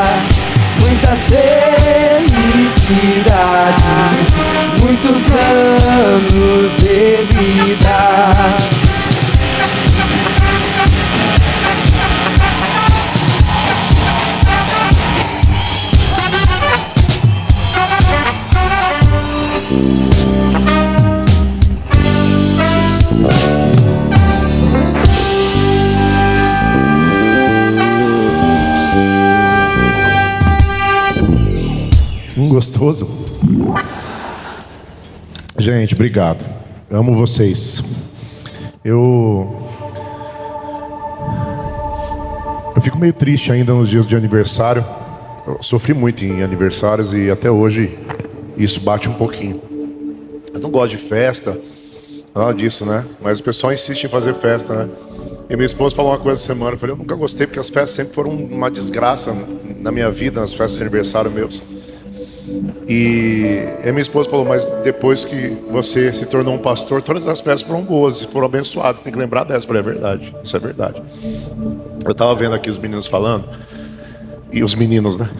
muitas felicidades, muitos anos de vida. Gostoso. Gente, obrigado. Amo vocês. Eu fico meio triste ainda nos dias de aniversário. Eu sofri muito em aniversários e até hoje isso bate um pouquinho. Eu não gosto de festa, nada disso, né? Mas o pessoal insiste em fazer festa, né? E minha esposa falou uma coisa essa semana. Eu falei, eu nunca gostei porque as festas sempre foram uma desgraça na minha vida, nas festas de aniversário meus. E a minha esposa falou, mas depois que você se tornou um pastor, todas as festas foram boas e foram abençoadas, tem que lembrar dessa. Eu falei, é verdade, isso é verdade. Eu estava vendo aqui os meninos falando, e os meninos, né?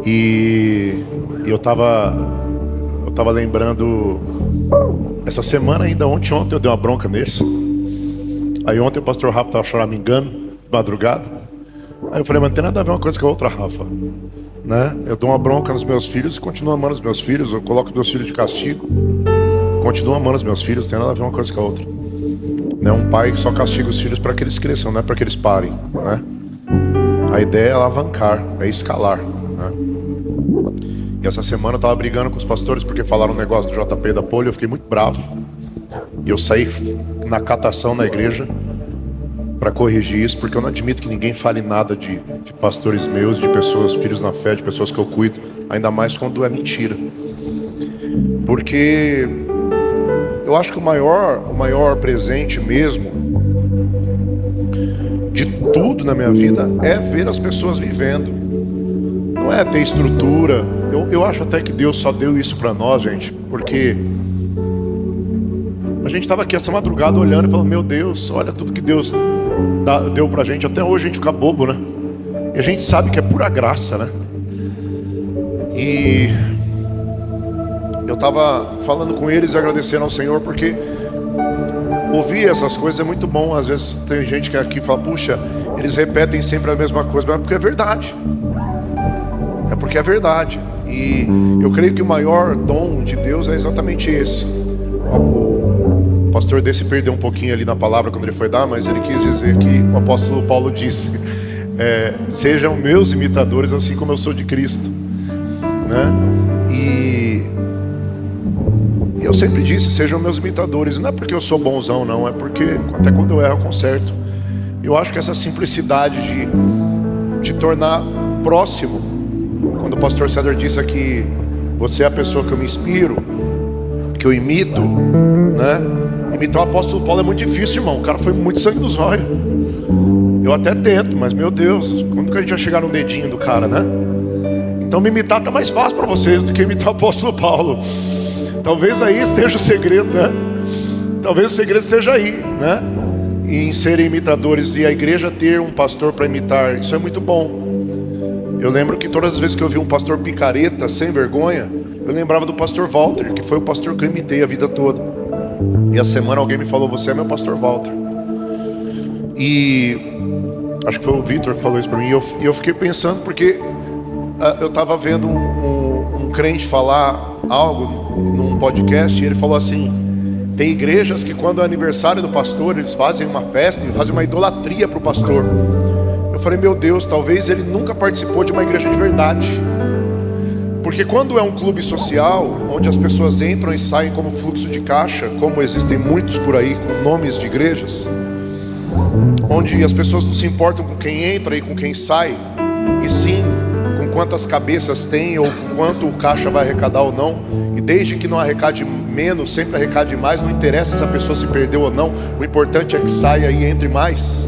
E eu estava lembrando, essa semana ainda, ontem eu dei uma bronca neles. Aí ontem o pastor Rafa estava choramingando, de madrugada. Aí eu falei, mas não tem nada a ver uma coisa com a outra, Rafa, né? Eu dou uma bronca nos meus filhos e continuo amando os meus filhos. Eu coloco meus filhos de castigo, continuo amando os meus filhos. Não tem nada a ver uma coisa com a outra, né? Um pai que só castiga os filhos para que eles cresçam, não é para que eles parem, né? A ideia é alavancar, é escalar, né? E essa semana eu estava brigando com os pastores porque falaram um negócio do JP da Polio. Eu fiquei muito bravo e eu saí na catação na igreja para corrigir isso, porque eu não admito que ninguém fale nada de pastores meus, de pessoas, filhos na fé, de pessoas que eu cuido, ainda mais quando é mentira. Porque eu acho que o maior presente mesmo de tudo na minha vida é ver as pessoas vivendo. Não é ter estrutura. Eu acho até que Deus só deu isso para nós, gente, porque a gente estava aqui essa madrugada olhando e falando, meu Deus, olha tudo que Deus deu pra gente, até hoje a gente fica bobo, né? E a gente sabe que é pura graça, né? E eu estava falando com eles e agradecendo ao Senhor, porque ouvir essas coisas é muito bom. Às vezes tem gente que aqui fala, puxa, eles repetem sempre a mesma coisa, mas é porque é verdade. É porque é verdade. E eu creio que o maior dom de Deus é exatamente esse. O pastor desse perdeu um pouquinho ali na palavra quando ele foi dar, mas ele quis dizer que o apóstolo Paulo disse, sejam meus imitadores assim como eu sou de Cristo, né? E eu sempre disse, sejam meus imitadores. Não é porque eu sou bonzão, não, é porque até quando eu erro eu conserto. Eu acho que essa simplicidade de tornar próximo, quando o pastor César disse aqui, você é a pessoa que eu me inspiro, que eu imito, né? Imitar o apóstolo Paulo é muito difícil, irmão. O cara foi muito sangue dos olhos. Eu até tento, mas meu Deus, como que a gente vai chegar no dedinho do cara, né? Então me imitar tá mais fácil para vocês do que imitar o apóstolo Paulo. Talvez aí esteja o segredo, né? Talvez o segredo esteja aí, né? Em serem imitadores e a igreja ter um pastor para imitar. Isso é muito bom. Eu lembro que todas as vezes que eu vi um pastor picareta, sem vergonha, eu lembrava do pastor Walter, que foi o pastor que eu imitei a vida toda. E a semana alguém me falou, você é meu pastor Walter. E acho que foi o Vitor que falou isso para mim. E eu fiquei pensando, porque eu estava vendo um crente falar algo num podcast, e ele falou assim, tem igrejas que quando é aniversário do pastor, eles fazem uma festa, fazem uma idolatria para o pastor. Eu falei, meu Deus, talvez ele nunca participou de uma igreja de verdade. Porque quando é um clube social, onde as pessoas entram e saem como fluxo de caixa, como existem muitos por aí com nomes de igrejas, onde as pessoas não se importam com quem entra e com quem sai, e sim com quantas cabeças tem ou com quanto o caixa vai arrecadar ou não, e desde que não arrecade menos, sempre arrecade mais, não interessa se a pessoa se perdeu ou não, o importante é que saia e entre mais.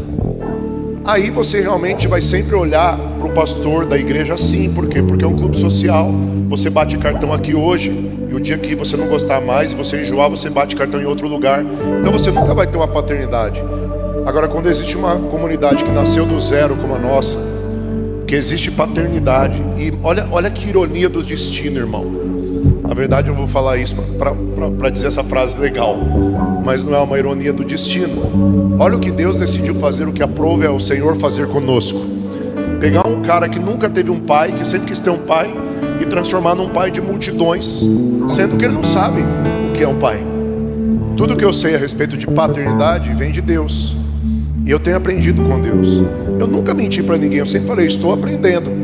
Aí você realmente vai sempre olhar para o pastor da igreja assim. Por quê? Porque é um clube social. Você bate cartão aqui hoje, e o dia que você não gostar mais, você enjoar, você bate cartão em outro lugar. Então você nunca vai ter uma paternidade. Agora, quando existe uma comunidade que nasceu do zero como a nossa, que existe paternidade, e olha que ironia do destino, irmão. Na verdade eu vou falar isso para dizer essa frase legal, mas não é uma ironia do destino. Olha o que Deus decidiu fazer, o que aprove é o Senhor fazer conosco. Pegar um cara que nunca teve um pai, que sempre quis ter um pai, e transformar num pai de multidões, sendo que ele não sabe o que é um pai. Tudo que eu sei a respeito de paternidade vem de Deus, e eu tenho aprendido com Deus. Eu nunca menti para ninguém, eu sempre falei, estou aprendendo.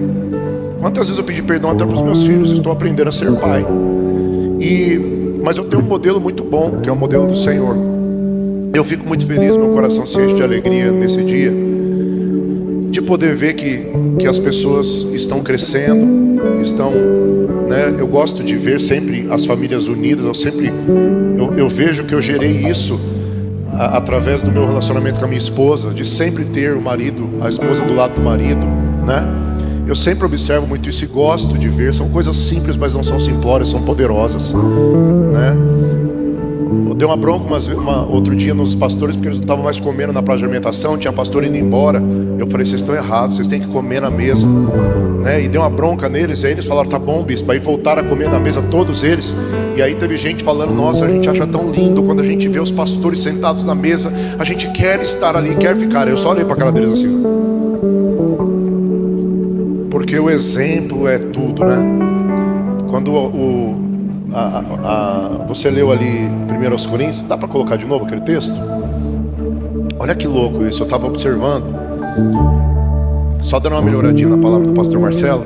Quantas vezes eu pedi perdão até para os meus filhos, estou aprendendo a ser pai. Mas eu tenho um modelo muito bom, que é o modelo do Senhor. Eu fico muito feliz, meu coração se enche de alegria nesse dia, de poder ver que as pessoas estão crescendo, né? Eu gosto de ver sempre as famílias unidas. Eu vejo que eu gerei isso através do meu relacionamento com a minha esposa, de sempre ter o marido, a esposa do lado do marido, né? Eu sempre observo muito isso e gosto de ver. São coisas simples, mas não são simplórias, são poderosas, né? Eu dei uma bronca outro dia nos pastores, porque eles não estavam mais comendo na praça de alimentação, tinha pastor indo embora. Eu falei, vocês estão errados, vocês têm que comer na mesa, né? E dei uma bronca neles, e aí eles falaram, tá bom, bispo. Aí voltaram a comer na mesa, todos eles. E aí teve gente falando, nossa, a gente acha tão lindo quando a gente vê os pastores sentados na mesa, a gente quer estar ali, quer ficar. Eu só olhei para a cara deles assim, porque o exemplo é tudo, né? Quando você leu ali 1 Coríntios, dá para colocar de novo aquele texto? Olha que louco isso, eu estava observando, só dando uma melhoradinha na palavra do pastor Marcelo.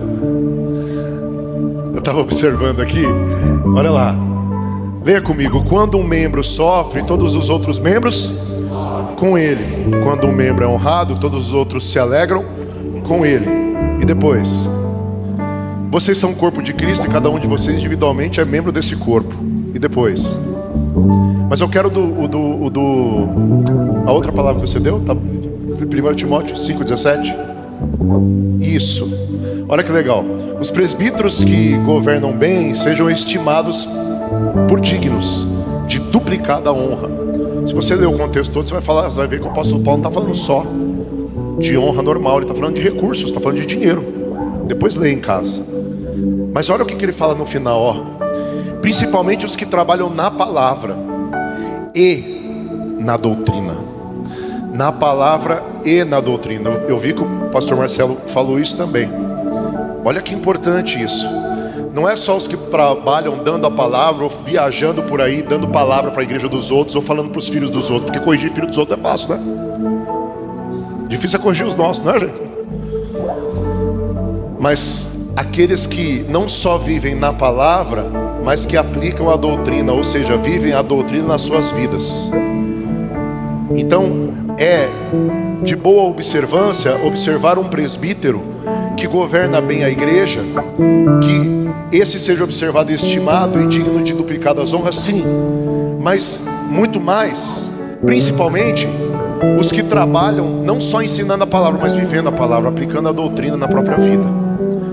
Eu estava observando aqui, olha lá, leia comigo. Quando um membro sofre, todos os outros membros com ele. Quando um membro é honrado, todos os outros se alegram com ele. E depois, vocês são o corpo de Cristo e cada um de vocês individualmente é membro desse corpo. E depois, mas eu quero a outra palavra que você deu, tá? 1 Timóteo 5,17. Isso, olha que legal. Os presbíteros que governam bem sejam estimados por dignos de duplicada honra. Se você ler o contexto todo, você vai ver que o apóstolo Paulo não está falando só de honra normal, ele está falando de recursos, está falando de dinheiro. Depois lê em casa. Mas olha o que ele fala no final, ó. Principalmente os que trabalham na palavra e na doutrina. Na palavra e na doutrina. Eu vi que o pastor Marcelo falou isso também. Olha que importante isso. Não é só os que trabalham dando a palavra, ou viajando por aí, dando palavra para a igreja dos outros, ou falando para os filhos dos outros. Porque corrigir filho dos outros é fácil, né? Difícil é corrigir os nossos, não é, gente? Mas aqueles que não só vivem na palavra, mas que aplicam a doutrina, ou seja, vivem a doutrina nas suas vidas. Então, é de boa observância observar um presbítero que governa bem a igreja, que esse seja observado e estimado e digno de duplicadas honras, sim, mas muito mais, principalmente os que trabalham não só ensinando a palavra, mas vivendo a palavra, aplicando a doutrina na própria vida.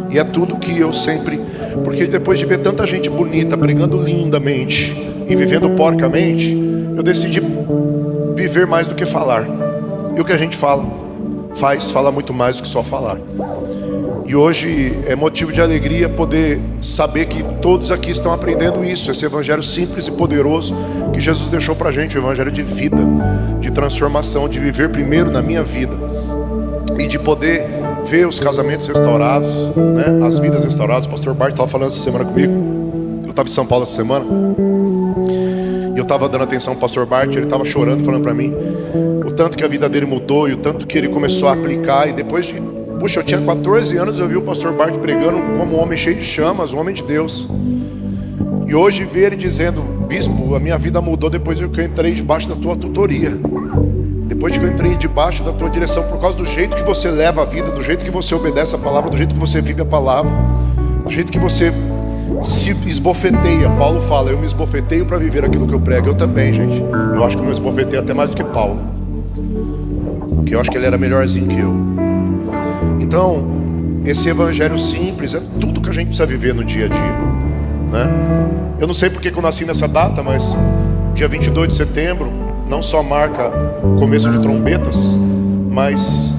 E é tudo que eu sempre, porque depois de ver tanta gente bonita pregando lindamente e vivendo porcamente, eu decidi viver mais do que falar. E o que a gente fala muito mais do que só falar. E hoje é motivo de alegria poder saber que todos aqui estão aprendendo isso, esse evangelho simples e poderoso que Jesus deixou pra gente, o evangelho de vida, de transformação, de viver primeiro na minha vida e de poder ver os casamentos restaurados, né? As vidas restauradas. O pastor Bart estava falando essa semana comigo. Eu estava em São Paulo essa semana e eu estava dando atenção ao pastor Bart. Ele estava chorando, falando para mim o tanto que a vida dele mudou e o tanto que ele começou a aplicar. E depois de, puxa, eu tinha 14 anos, eu vi o pastor Bart pregando como um homem cheio de chamas, um homem de Deus. E hoje ver ele dizendo: bispo, a minha vida mudou depois que eu entrei debaixo da tua tutoria, depois que eu entrei debaixo da tua direção, por causa do jeito que você leva a vida, do jeito que você obedece a palavra, do jeito que você vive a palavra, do jeito que você se esbofeteia. Paulo fala: eu me esbofeteio para viver aquilo que eu prego. Eu também, gente. Eu acho que eu me esbofeteio até mais do que Paulo, porque eu acho que ele era melhorzinho que eu. Então, esse evangelho simples é tudo que a gente precisa viver no dia a dia, né? Eu não sei porque que eu nasci nessa data, mas dia 22 de setembro não só marca o começo de trombetas, mas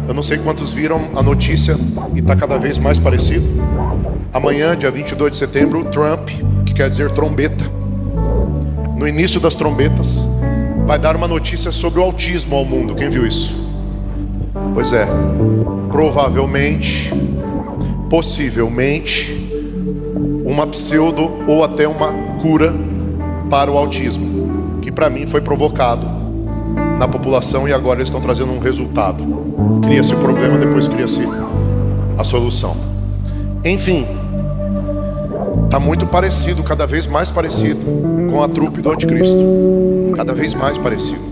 eu não sei quantos viram a notícia e está cada vez mais parecido. Amanhã, dia 22 de setembro, o Trump, que quer dizer trombeta, no início das trombetas, vai dar uma notícia sobre o autismo ao mundo. Quem viu isso? Pois é, provavelmente, possivelmente, uma pseudo ou até uma cura para o autismo, que para mim foi provocado na população e agora eles estão trazendo um resultado. Cria-se o problema, depois cria-se a solução. Enfim, está muito parecido, cada vez mais parecido com a trupe do anticristo, cada vez mais parecido.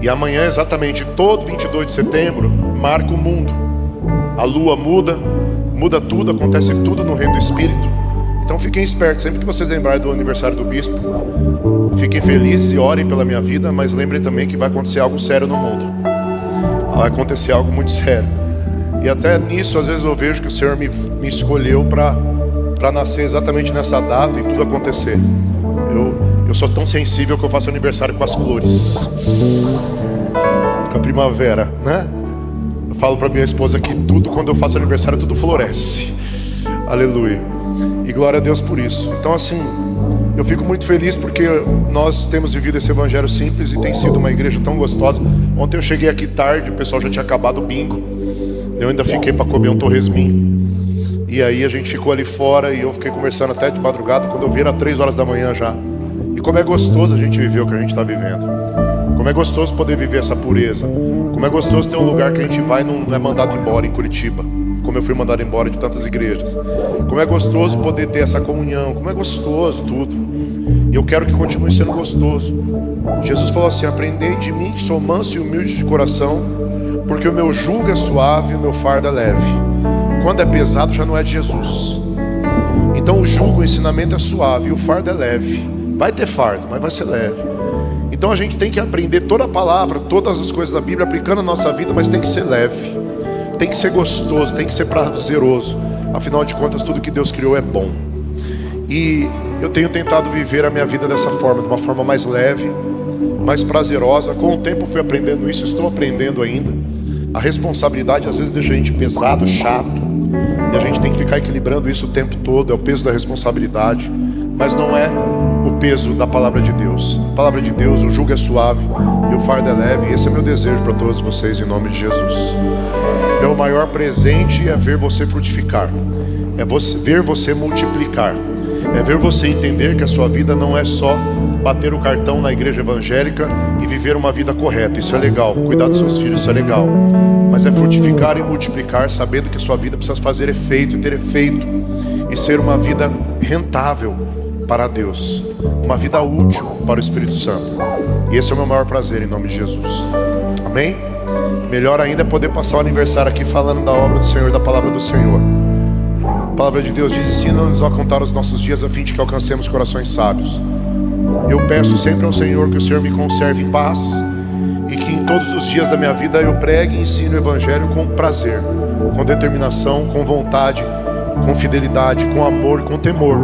E amanhã, exatamente, todo 22 de setembro, marca o mundo. A lua muda tudo, acontece tudo no reino do Espírito. Então fiquem espertos, sempre que vocês lembrarem do aniversário do bispo, fiquem felizes e orem pela minha vida, mas lembrem também que vai acontecer algo sério no mundo. Vai acontecer algo muito sério. E até nisso, às vezes eu vejo que o Senhor me escolheu para nascer exatamente nessa data e tudo acontecer. Eu sou tão sensível que eu faço aniversário com as flores, com a primavera, né? Eu falo para minha esposa que tudo, quando eu faço aniversário, tudo floresce. Aleluia. E glória a Deus por isso. Então assim, eu fico muito feliz porque nós temos vivido esse evangelho simples e tem sido uma igreja tão gostosa. Ontem eu cheguei aqui tarde, o pessoal já tinha acabado o bingo. Eu ainda fiquei para comer um torresminho. E aí a gente ficou ali fora e eu fiquei conversando até de madrugada. Quando eu vi era 3 horas da manhã já. E como é gostoso a gente viver o que a gente está vivendo. Como é gostoso poder viver essa pureza. Como é gostoso ter um lugar que a gente vai e não é mandado embora em Curitiba, como eu fui mandado embora de tantas igrejas. Como é gostoso poder ter essa comunhão. Como é gostoso tudo. E eu quero que continue sendo gostoso. Jesus falou assim: aprendei de mim que sou manso e humilde de coração, porque o meu jugo é suave e o meu fardo é leve. Quando é pesado já não é de Jesus. Então o jugo, o ensinamento é suave e o fardo é leve. Vai ter fardo, mas vai ser leve. Então a gente tem que aprender toda a palavra, todas as coisas da Bíblia, aplicando a nossa vida, mas tem que ser leve. Tem que ser gostoso, tem que ser prazeroso. Afinal de contas, tudo que Deus criou é bom. E eu tenho tentado viver a minha vida dessa forma, de uma forma mais leve, mais prazerosa. Com o tempo fui aprendendo isso, estou aprendendo ainda. A responsabilidade às vezes deixa a gente pesado, chato, e a gente tem que ficar equilibrando isso o tempo todo. É o peso da responsabilidade, mas não é o peso da palavra de Deus. A palavra de Deus, o jugo é suave e o fardo é leve. E esse é meu desejo para todos vocês, em nome de Jesus. Meu maior presente é ver você frutificar, é ver você multiplicar, é ver você entender que a sua vida não é só bater o cartão na igreja evangélica e viver uma vida correta. Isso é legal, cuidar dos seus filhos, isso é legal, mas é frutificar e multiplicar, sabendo que a sua vida precisa fazer efeito e ter efeito, e ser uma vida rentável para Deus, uma vida útil para o Espírito Santo. E esse é o meu maior prazer, em nome de Jesus. Amém? Melhor ainda é poder passar o aniversário aqui falando da obra do Senhor, da palavra do Senhor. A palavra de Deus diz: ensina-nos a contar os nossos dias a fim de que alcancemos corações sábios. Eu peço sempre ao Senhor que o Senhor me conserve em paz, e que em todos os dias da minha vida eu pregue e ensine o Evangelho com prazer, com determinação, com vontade, com fidelidade, com amor, com temor,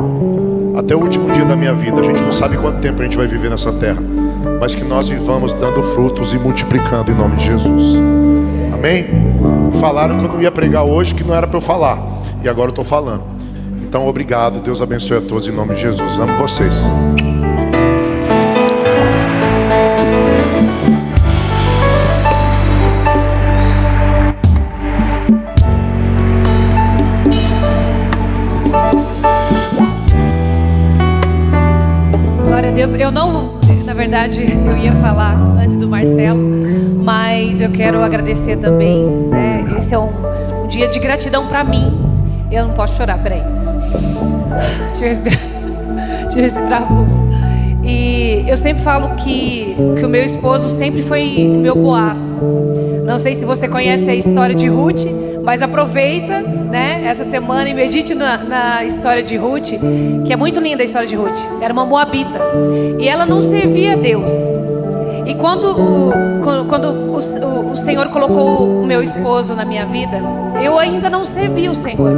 até o último dia da minha vida. A gente não sabe quanto tempo a gente vai viver nessa terra, mas que nós vivamos dando frutos e multiplicando em nome de Jesus. Amém? Falaram que eu não ia pregar hoje, que não era para eu falar, e agora eu estou falando. Então obrigado, Deus abençoe a todos em nome de Jesus. Amo vocês. Glória a Deus. Eu não, na verdade, eu ia falar antes do Marcelo, mas eu quero agradecer também, né? Esse é um dia de gratidão para mim. Eu não posso chorar, peraí. Deixa eu respirar fundo. E eu sempre falo que o meu esposo sempre foi meu Boaz. Não sei se você conhece a história de Ruth, mas aproveita, né, essa semana e medite na história de Ruth, que é muito linda a história de Ruth. Era uma moabita e ela não servia a Deus. E quando o Senhor colocou o meu esposo na minha vida, eu ainda não servia o Senhor.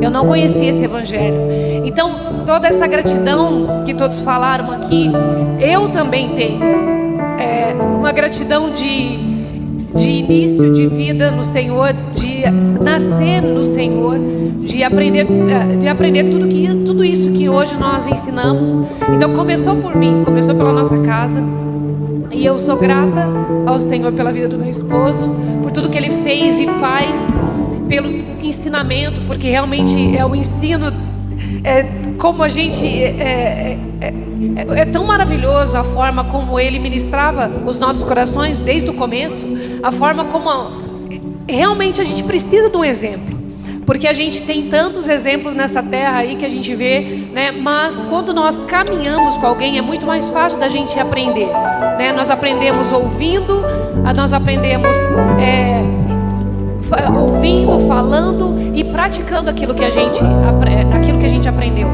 Eu não conhecia esse evangelho. Então, toda essa gratidão que todos falaram aqui, eu também tenho. Uma gratidão de início de vida no Senhor, de nascer no Senhor, de aprender tudo isso que hoje nós ensinamos. Então, começou por mim, começou pela nossa casa. E eu sou grata ao Senhor pela vida do meu esposo, por tudo que Ele fez e faz, pelo ensinamento, porque realmente é o ensino, como a gente, é tão maravilhoso a forma como Ele ministrava os nossos corações desde o começo, a forma como realmente a gente precisa de um exemplo. Porque a gente tem tantos exemplos nessa terra aí que a gente vê, né? Mas quando nós caminhamos com alguém é muito mais fácil da gente aprender, né? Nós aprendemos ouvindo, nós aprendemos ouvindo, falando e praticando aquilo que a gente aprendeu.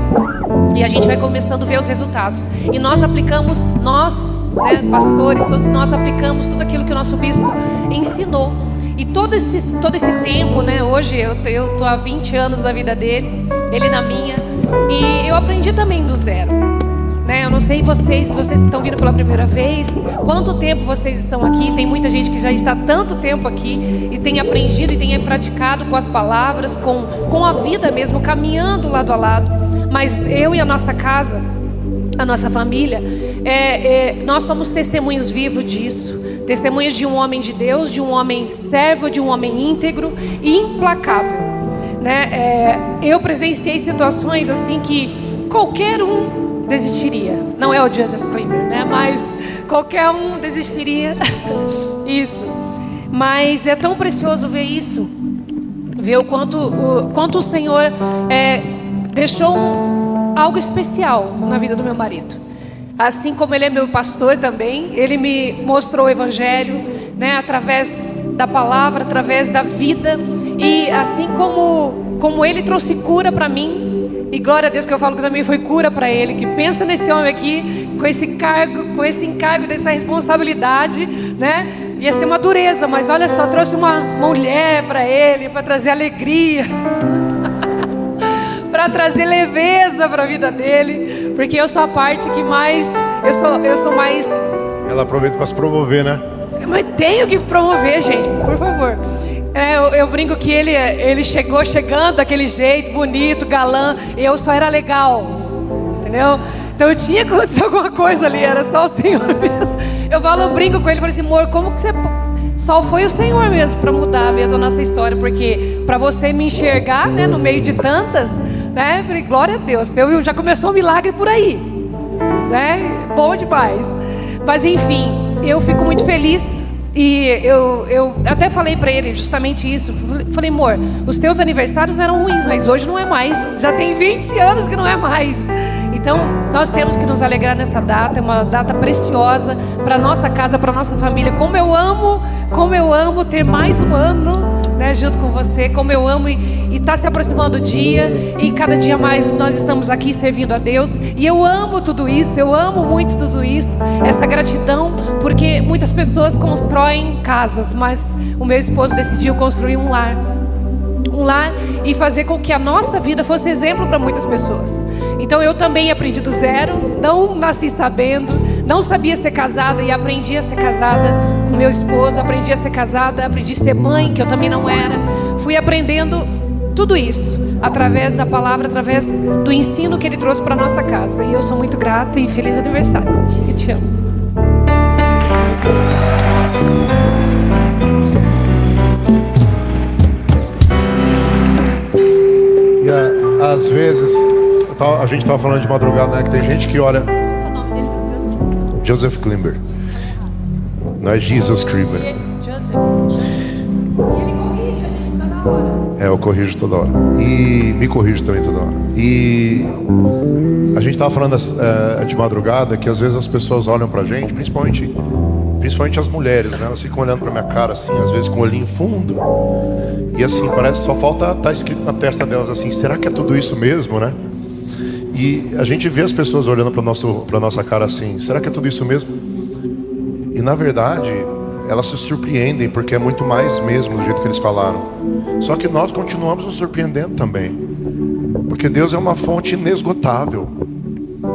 E a gente vai começando a ver os resultados. E nós aplicamos, né, pastores, todos nós aplicamos tudo aquilo que o nosso bispo ensinou. E todo esse tempo, né? Hoje eu tô há 20 anos da vida dele, ele na minha. E eu aprendi também do zero, né? Eu não sei vocês que estão vindo pela primeira vez, quanto tempo vocês estão aqui. Tem muita gente que já está há tanto tempo aqui e tem aprendido e tem praticado com as palavras, com a vida mesmo, caminhando lado a lado. Mas eu e a nossa casa, a nossa família, nós somos testemunhos vivos disso. Testemunhas de um homem de Deus, de um homem servo, de um homem íntegro e implacável, né? Eu presenciei situações assim que qualquer um desistiria. Não é o Joseph Klimber, né? Mas qualquer um desistiria. Isso. Mas é tão precioso ver isso, ver o quanto o Senhor deixou algo especial na vida do meu marido. Assim como ele é meu pastor também, ele me mostrou o evangelho, né, através da palavra, através da vida. E assim como ele trouxe cura para mim, e glória a Deus que eu falo que também foi cura para ele, que pensa nesse homem aqui, com esse encargo, dessa responsabilidade, né? Ia ser uma dureza, mas olha só, trouxe uma mulher para ele, para trazer alegria. Para trazer leveza para a vida dele, porque eu sou a parte que mais, eu sou mais Ela aproveita para se promover, né? Mas tenho que promover, gente, por favor. Eu brinco que ele chegando daquele jeito, bonito, galã, e eu só era legal, entendeu? Então eu tinha que acontecer alguma coisa ali, era só o Senhor mesmo. Eu brinco com ele, falei assim, amor, como que você... Só foi o Senhor mesmo para mudar mesmo a nossa história, porque para você me enxergar, né, no meio de tantas, né, eu falei, glória a Deus, já começou um milagre por aí, né, bom demais. Mas enfim, eu fico muito feliz e eu até falei para ele justamente isso. Falei, amor, os teus aniversários eram ruins, mas hoje não é mais. Já tem 20 anos que não é mais. Então, nós temos que nos alegrar nessa data. É uma data preciosa para nossa casa, para nossa família. Como eu amo ter mais um ano, né, junto com você. Como eu amo e tá se aproximando o dia, e cada dia mais nós estamos aqui servindo a Deus. E eu amo tudo isso, eu amo muito tudo isso, essa gratidão, porque muitas pessoas constroem casas, mas o meu esposo decidiu construir um lar e fazer com que a nossa vida fosse exemplo para muitas pessoas. Então eu também aprendi do zero, não nasci sabendo, não sabia ser casada e aprendi a ser casada com meu esposo, aprendi a ser casada, aprendi a ser mãe, que eu também não era. Fui aprendendo tudo isso através da palavra, através do ensino que ele trouxe para nossa casa. E eu sou muito grata e feliz aniversário. Eu te amo. E às vezes, a gente estava falando de madrugada, né? Que tem gente que ora. Joseph Klimber. Não é Jesus Klimber. E ele corrige, toda hora. Eu corrijo toda hora. E me corrijo também toda hora. E a gente estava falando de madrugada que às vezes as pessoas olham pra gente, principalmente as mulheres, né? Elas ficam olhando pra minha cara assim, às vezes com o olhinho fundo. E assim, parece que só falta estar escrito na testa delas assim, será que é tudo isso mesmo, né? E a gente vê as pessoas olhando pra nossa cara assim, será que é tudo isso mesmo? E na verdade, elas se surpreendem, porque é muito mais mesmo do jeito que eles falaram. Só que nós continuamos nos surpreendendo também, porque Deus é uma fonte inesgotável.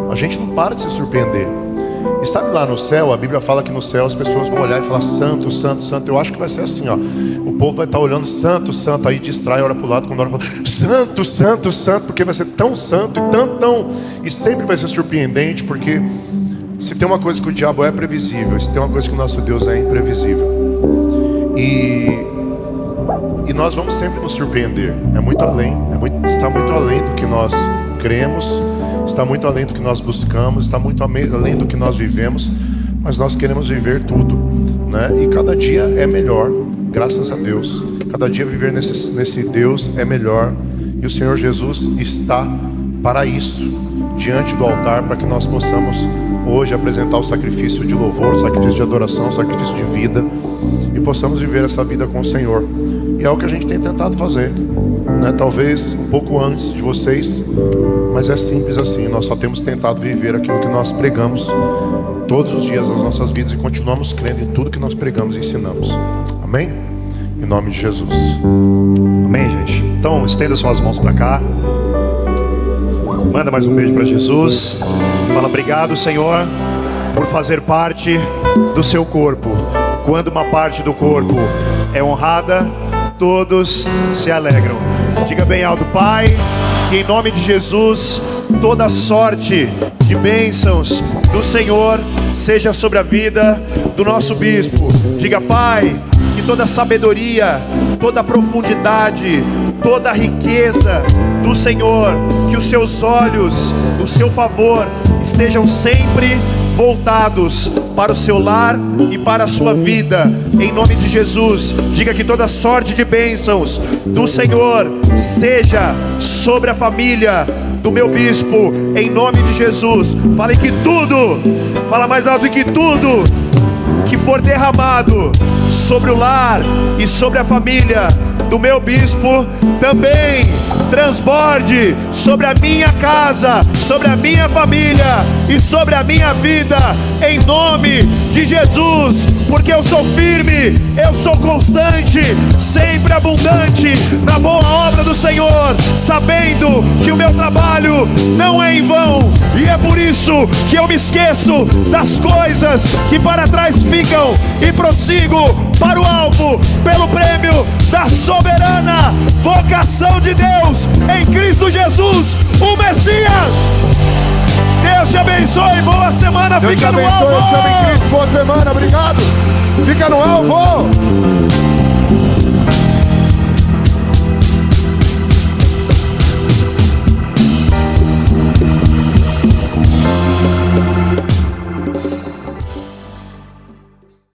A gente não para de se surpreender. E sabe, lá no céu, a Bíblia fala que no céu as pessoas vão olhar e falar santo, santo, santo. Eu acho que vai ser assim, ó. O povo vai estar olhando santo, santo, aí distrai, olha pro lado, quando olha fala santo, santo, santo, porque vai ser tão santo e tão, e sempre vai ser surpreendente, porque se tem uma coisa que o diabo é previsível, se tem uma coisa que o nosso Deus é imprevisível. E nós vamos sempre nos surpreender. É muito além, está muito além do que nós cremos, está muito além do que nós buscamos, está muito além do que nós vivemos, mas nós queremos viver tudo, né? E cada dia é melhor, graças a Deus. Cada dia viver nesse Deus é melhor, e o Senhor Jesus está para isso, diante do altar, para que nós possamos hoje apresentar o sacrifício de louvor, o sacrifício de adoração, o sacrifício de vida, e possamos viver essa vida com o Senhor. E é o que a gente tem tentado fazer, né? Talvez um pouco antes de vocês, mas é simples assim. Nós só temos tentado viver aquilo que nós pregamos todos os dias das nossas vidas, e continuamos crendo em tudo que nós pregamos e ensinamos. Amém? Em nome de Jesus. Amém, gente? Então, estenda suas mãos para cá. Manda mais um beijo para Jesus. Fala, obrigado, Senhor, por fazer parte do seu corpo. Quando uma parte do corpo é honrada, todos se alegram. Diga bem alto: Pai, que em nome de Jesus toda sorte de bênçãos do Senhor seja sobre a vida do nosso bispo. Diga: Pai, que toda sabedoria, toda profundidade, toda riqueza do Senhor, que os seus olhos, o seu favor estejam sempre voltados para o seu lar e para a sua vida, em nome de Jesus. Diga que toda sorte de bênçãos do Senhor seja sobre a família do meu bispo, em nome de Jesus. Fale que tudo, fala mais alto, que tudo que for derramado sobre o lar e sobre a família do meu bispo também transborde sobre a minha casa, sobre a minha família e sobre a minha vida, em nome de Jesus, porque eu sou firme, eu sou constante, sempre abundante na boa obra do Senhor, sabendo que o meu trabalho não é em vão, e é por isso que eu me esqueço das coisas que para trás ficam e prossigo para o alvo, pelo prêmio da soberana vocação de Deus em Cristo Jesus, o Messias. Deus te abençoe, boa semana, Deus fica te no abençoe, alvo. eu te amo em Cristo, boa semana, obrigado. Fica no alvo.